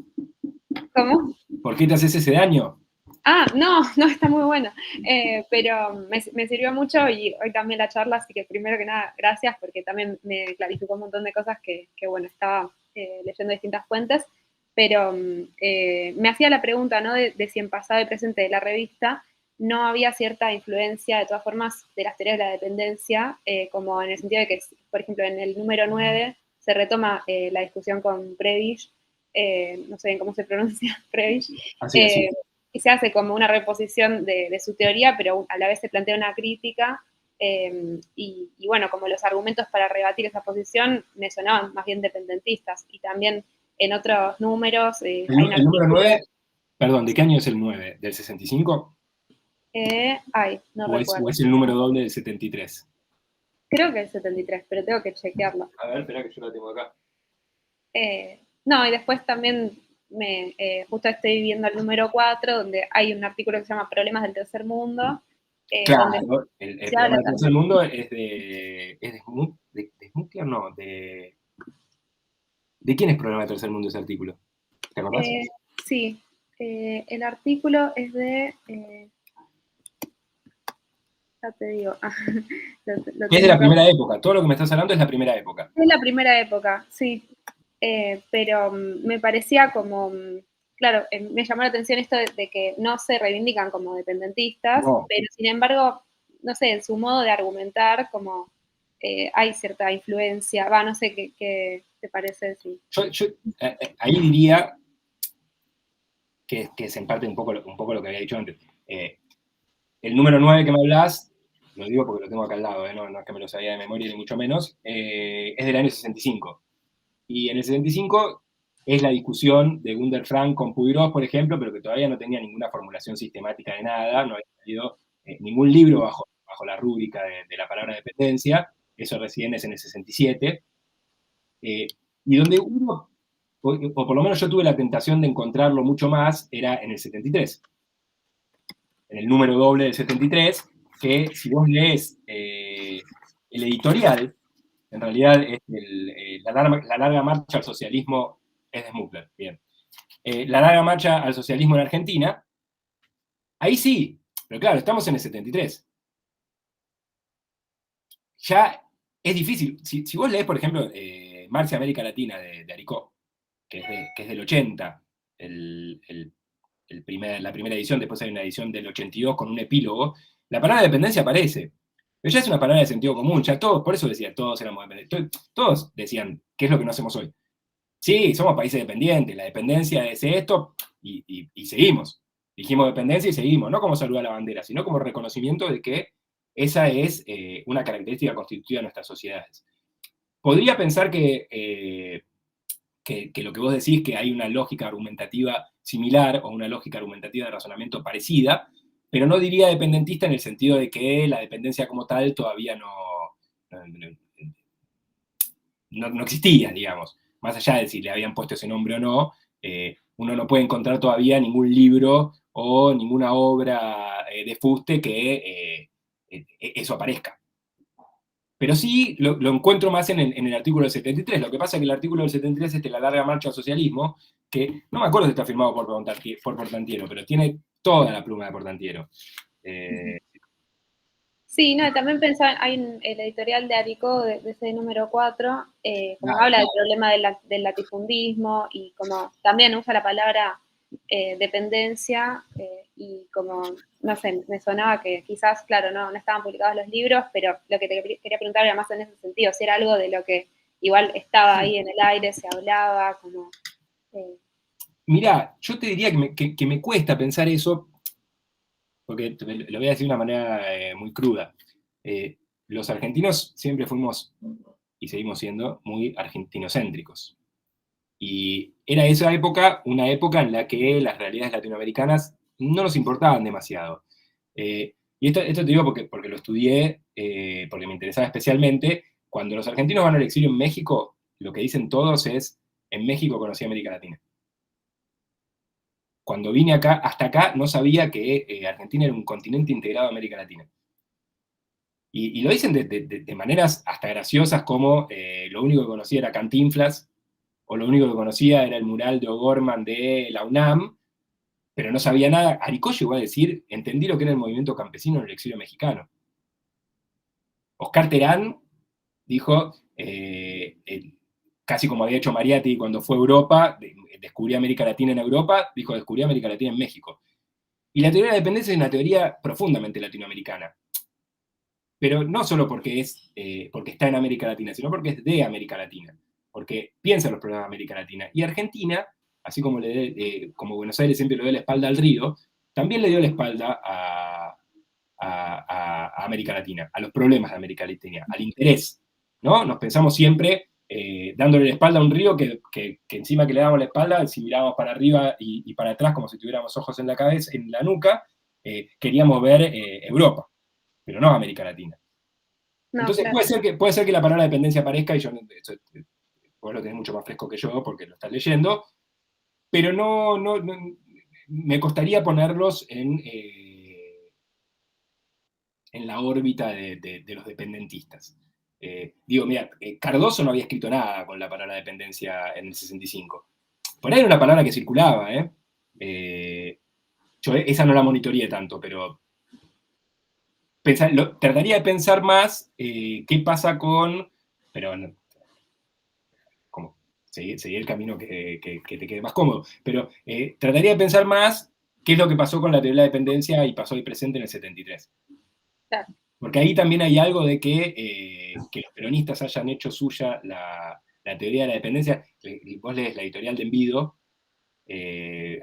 ¿Cómo? ¿Por qué te haces ese daño? Ah, no, está muy bueno. Pero me sirvió mucho y hoy también la charla, así que primero que nada, gracias, porque también me clarificó un montón de cosas que bueno, estaba leyendo distintas fuentes, pero me hacía la pregunta, ¿no? De si en pasado y presente de la revista no había cierta influencia, de todas formas, de las teorías de la dependencia, como en el sentido de que, por ejemplo, en el número 9 se retoma la discusión con Prebisch, no sé bien cómo se pronuncia, Prebisch, Así. y se hace como una reposición de su teoría, pero a la vez se plantea una crítica, y bueno, como los argumentos para rebatir esa posición me sonaban más bien dependentistas, y también en otros números hay un el número 9, perdón, ¿de qué año es el 9? ¿Del 65? No ¿O recuerdo. es el número doble del 73? Creo que es 73, pero tengo que chequearlo. A ver, espera que yo lo tengo acá. No, y después también justo estoy viendo el número 4, donde hay un artículo que se llama Problemas del Tercer Mundo. Claro, donde el se problema habla del tercer mundo es de Smucker, no, ¿de quién es problema del tercer mundo ese artículo? ¿Te acordás? Sí, el artículo es de... ya te digo. Es de la primera época, todo lo que me estás hablando es la primera época. Es la primera época, sí. Pero me parecía como, claro, me llamó la atención esto de que no se reivindican como dependentistas, No. pero sin embargo, no sé, en su modo de argumentar, como hay cierta influencia, no sé qué te parece. Sí. Yo ahí diría que es en parte un poco lo que había dicho antes. El número 9 que me hablás, lo digo porque lo tengo acá al lado, no es que me lo sabía de memoria ni mucho menos, es del año 65. Y en el 65 es la discusión de Gunder Frank con Puigros, por ejemplo, pero que todavía no tenía ninguna formulación sistemática de nada, no había salido ningún libro bajo la rúbrica de la palabra dependencia, eso recién es en el 67, y donde uno, o por lo menos yo tuve la tentación de encontrarlo mucho más, era en el 73, en el número doble del 73, que si vos lees el editorial, en realidad es la larga marcha al socialismo, es de Smuggler, bien. La larga marcha al socialismo en Argentina, ahí sí, pero claro, estamos en el 73. Ya es difícil. Si vos lees, por ejemplo, Marx y América Latina de Aricó, que es del 80, la primera edición, después hay una edición del 82 con un epílogo, la palabra dependencia aparece. Pero ya es una palabra de sentido común, ya todos, por eso decía, todos éramos dependientes. Todos decían, ¿qué es lo que no hacemos hoy? Sí, somos países dependientes, la dependencia es esto, y seguimos. Dijimos dependencia y seguimos, no como salud a la bandera, sino como reconocimiento de que esa es una característica constitutiva de nuestras sociedades. Podría pensar que lo que vos decís, que hay una lógica argumentativa similar o una lógica argumentativa de razonamiento parecida, pero no diría dependentista en el sentido de que la dependencia como tal todavía no existía, digamos. Más allá de si le habían puesto ese nombre o no, uno no puede encontrar todavía ningún libro o ninguna obra de fuste que eso aparezca. Pero sí lo encuentro más en el artículo del 73. Lo que pasa es que el artículo del 73 es de la larga marcha al socialismo, que no me acuerdo si está firmado por Portantiero, pero tiene toda la pluma de Portantiero. Sí, no, también pensaba, hay el editorial de Aricó, de ese número 4, como habla del problema del latifundismo y como también usa la palabra dependencia y como, no sé, me sonaba que quizás, claro, no estaban publicados los libros, pero lo que te quería preguntar era más en ese sentido, si era algo de lo que igual estaba ahí en el aire, se hablaba, como... Mirá, yo te diría que me cuesta pensar eso, porque lo voy a decir de una manera muy cruda. Los argentinos siempre fuimos, y seguimos siendo, muy argentinocéntricos. Y era esa época, una época en la que las realidades latinoamericanas no nos importaban demasiado. Y esto te digo porque lo estudié, porque me interesaba especialmente. Cuando los argentinos van al exilio en México, lo que dicen todos es, en México conocí América Latina. Cuando vine hasta acá, no sabía que Argentina era un continente integrado a América Latina. Y lo dicen de maneras hasta graciosas, como lo único que conocía era Cantinflas, o lo único que conocía era el mural de O'Gorman de la UNAM, pero no sabía nada. Aricó llegó a decir, entendí lo que era el movimiento campesino en el exilio mexicano. Oscar Terán dijo, casi como había hecho Mariátegui cuando fue a Europa, descubrió América Latina en Europa, dijo, descubrió América Latina en México. Y la teoría de la dependencia es una teoría profundamente latinoamericana. Pero no solo porque está en América Latina, sino porque es de América Latina. Porque piensa en los problemas de América Latina. Y Argentina, así como, como Buenos Aires siempre le dio la espalda al río, también le dio la espalda a América Latina, a los problemas de América Latina, al interés, ¿no? Nos pensamos siempre dándole la espalda a un río que encima que le damos la espalda, si mirábamos para arriba y para atrás como si tuviéramos ojos en la cabeza, en la nuca, queríamos ver Europa, pero no América Latina. No, entonces claro. puede ser que la palabra dependencia aparezca, y vos lo tenés mucho más fresco que yo porque lo estás leyendo, pero no me costaría ponerlos en la órbita de los dependentistas. Digo, mira, Cardoso no había escrito nada con la palabra dependencia en el 65. Por ahí era una palabra que circulaba, yo esa no la monitoreé tanto, pero trataría de pensar más qué pasa con... Pero no, como seguir el camino que te quede más cómodo. Pero trataría de pensar más qué es lo que pasó con la teoría de la dependencia y pasó y presente en el 73. Claro. Porque ahí también hay algo de que los peronistas hayan hecho suya la teoría de la dependencia. Vos lees la editorial de Envido,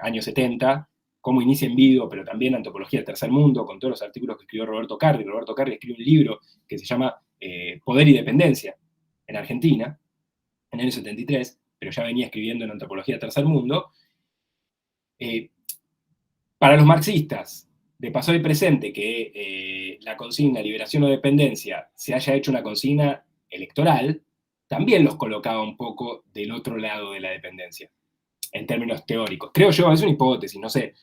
años 70, cómo inicia Envido, pero también Antropología del Tercer Mundo, con todos los artículos que escribió Roberto Carri. Roberto Carri escribió un libro que se llama Poder y Dependencia, en Argentina, en el año 73, pero ya venía escribiendo en Antropología Tercer Mundo. Para los marxistas, de pasado y presente, que la consigna liberación o dependencia se haya hecho una consigna electoral, también los colocaba un poco del otro lado de la dependencia, en términos teóricos. Creo yo, es una hipótesis, no sé.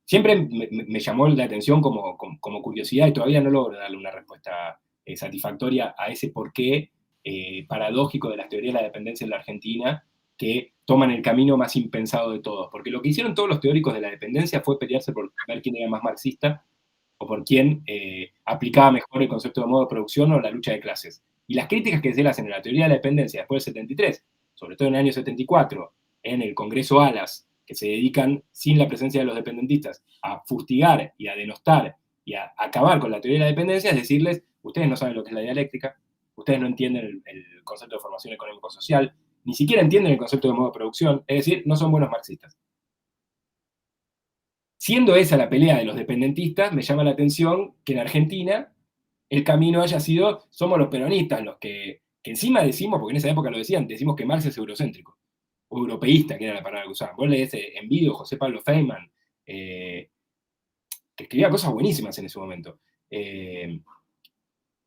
Siempre me llamó la atención como curiosidad y todavía no logro darle una respuesta satisfactoria a ese porqué paradójico de las teorías de la dependencia en la Argentina, que toman el camino más impensado de todos. Porque lo que hicieron todos los teóricos de la dependencia fue pelearse por ver quién era más marxista o por quién aplicaba mejor el concepto de modo de producción o la lucha de clases. Y las críticas que se le hacen a la teoría de la dependencia después del 73, sobre todo en el año 74, en el Congreso Alas, que se dedican, sin la presencia de los dependentistas, a fustigar y a denostar y a acabar con la teoría de la dependencia, es decirles, ustedes no saben lo que es la dialéctica, ustedes no entienden el concepto de formación económico-social, ni siquiera entienden el concepto de modo de producción, es decir, no son buenos marxistas. Siendo esa la pelea de los dependentistas, me llama la atención que en Argentina el camino haya sido, somos los peronistas los que encima decimos, porque en esa época lo decían, decimos que Marx es eurocéntrico, o europeísta, que era la palabra que usaban. Vos lees Envido, José Pablo Feynman, que escribía cosas buenísimas en ese momento.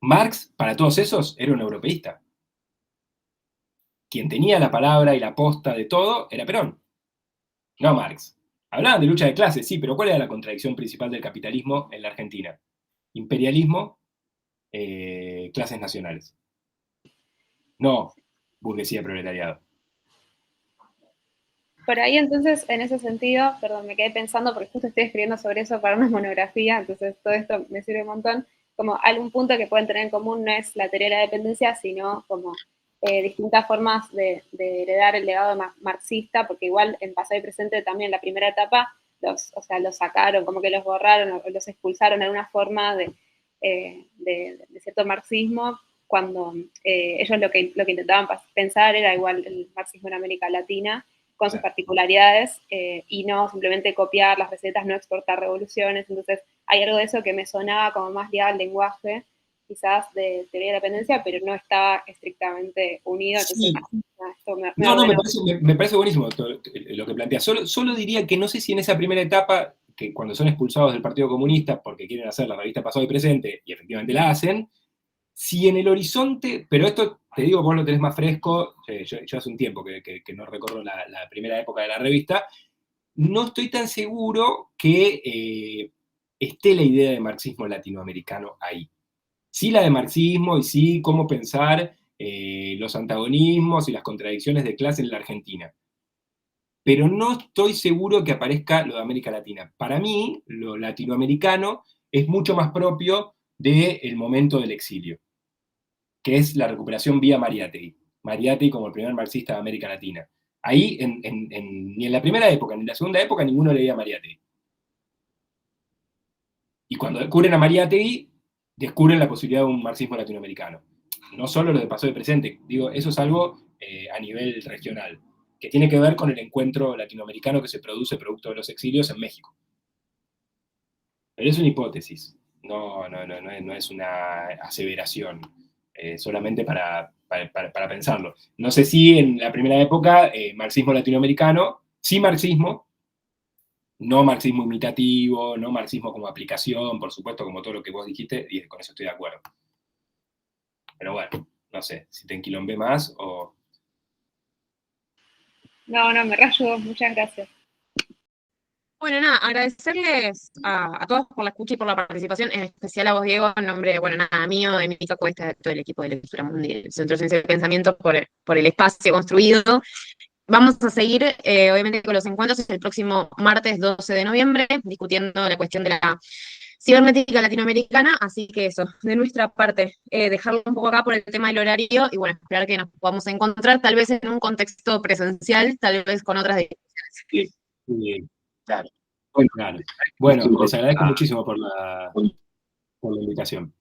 Marx, para todos esos, era un europeísta. Quien tenía la palabra y la posta de todo era Perón, no Marx. Hablaban de lucha de clases, sí, pero ¿cuál era la contradicción principal del capitalismo en la Argentina? Imperialismo, clases nacionales. No burguesía proletariado. Por ahí entonces, en ese sentido, perdón, me quedé pensando porque justo estoy escribiendo sobre eso para una monografía, entonces todo esto me sirve un montón. Como algún punto que pueden tener en común no es la teoría de la dependencia, sino como distintas formas de heredar el legado marxista, porque igual en pasado y presente también la primera etapa los sacaron, como que los borraron o los expulsaron en una forma de cierto marxismo, cuando ellos lo que intentaban pensar era igual el marxismo en América Latina, con sus particularidades, y no simplemente copiar las recetas, no exportar revoluciones. Entonces hay algo de eso que me sonaba como más ligado al lenguaje, quizás de teoría de la dependencia, pero no estaba estrictamente unido. Entonces, sí. Me parece buenísimo lo que planteas. Solo diría que no sé si en esa primera etapa, que cuando son expulsados del Partido Comunista porque quieren hacer la revista Pasado y Presente, y efectivamente la hacen, si en el horizonte, pero esto te digo, vos lo tenés más fresco, yo hace un tiempo que no recorro la primera época de la revista, no estoy tan seguro que esté la idea de marxismo latinoamericano ahí. Sí la de marxismo y sí cómo pensar los antagonismos y las contradicciones de clase en la Argentina. Pero no estoy seguro que aparezca lo de América Latina. Para mí, lo latinoamericano es mucho más propio del momento del exilio, que es la recuperación vía Mariátegui. Mariátegui como el primer marxista de América Latina. Ahí, ni en la primera época ni en la segunda época, ninguno leía a Mariátegui. Y cuando descubren a Mariátegui, descubren la posibilidad de un marxismo latinoamericano. No solo lo de pasado y presente, digo, eso es algo a nivel regional, que tiene que ver con el encuentro latinoamericano que se produce producto de los exilios en México. Pero es una hipótesis, no es una aseveración, solamente para pensarlo. No sé si en la primera época, marxismo latinoamericano, sí marxismo, no marxismo imitativo, no marxismo como aplicación, por supuesto, como todo lo que vos dijiste, y con eso estoy de acuerdo. Pero bueno, no sé, si te enquilombé más o... No, me reayudó, muchas gracias. Bueno, nada, agradecerles a todos por la escucha y por la participación, en especial a vos, Diego, en nombre, bueno, nada, mío, de mi Cuesta, de todo el equipo de Lectura Mundial, del Centro de Ciencia y Pensamiento, por el espacio construido. Vamos a seguir, obviamente, con los encuentros el próximo martes 12 de noviembre, discutiendo la cuestión de la cibernética latinoamericana, así que eso, de nuestra parte, dejarlo un poco acá por el tema del horario, y bueno, esperar que nos podamos encontrar, tal vez en un contexto presencial, tal vez con otras discusiones. Sí, claro. Bueno, les agradezco muchísimo por la invitación.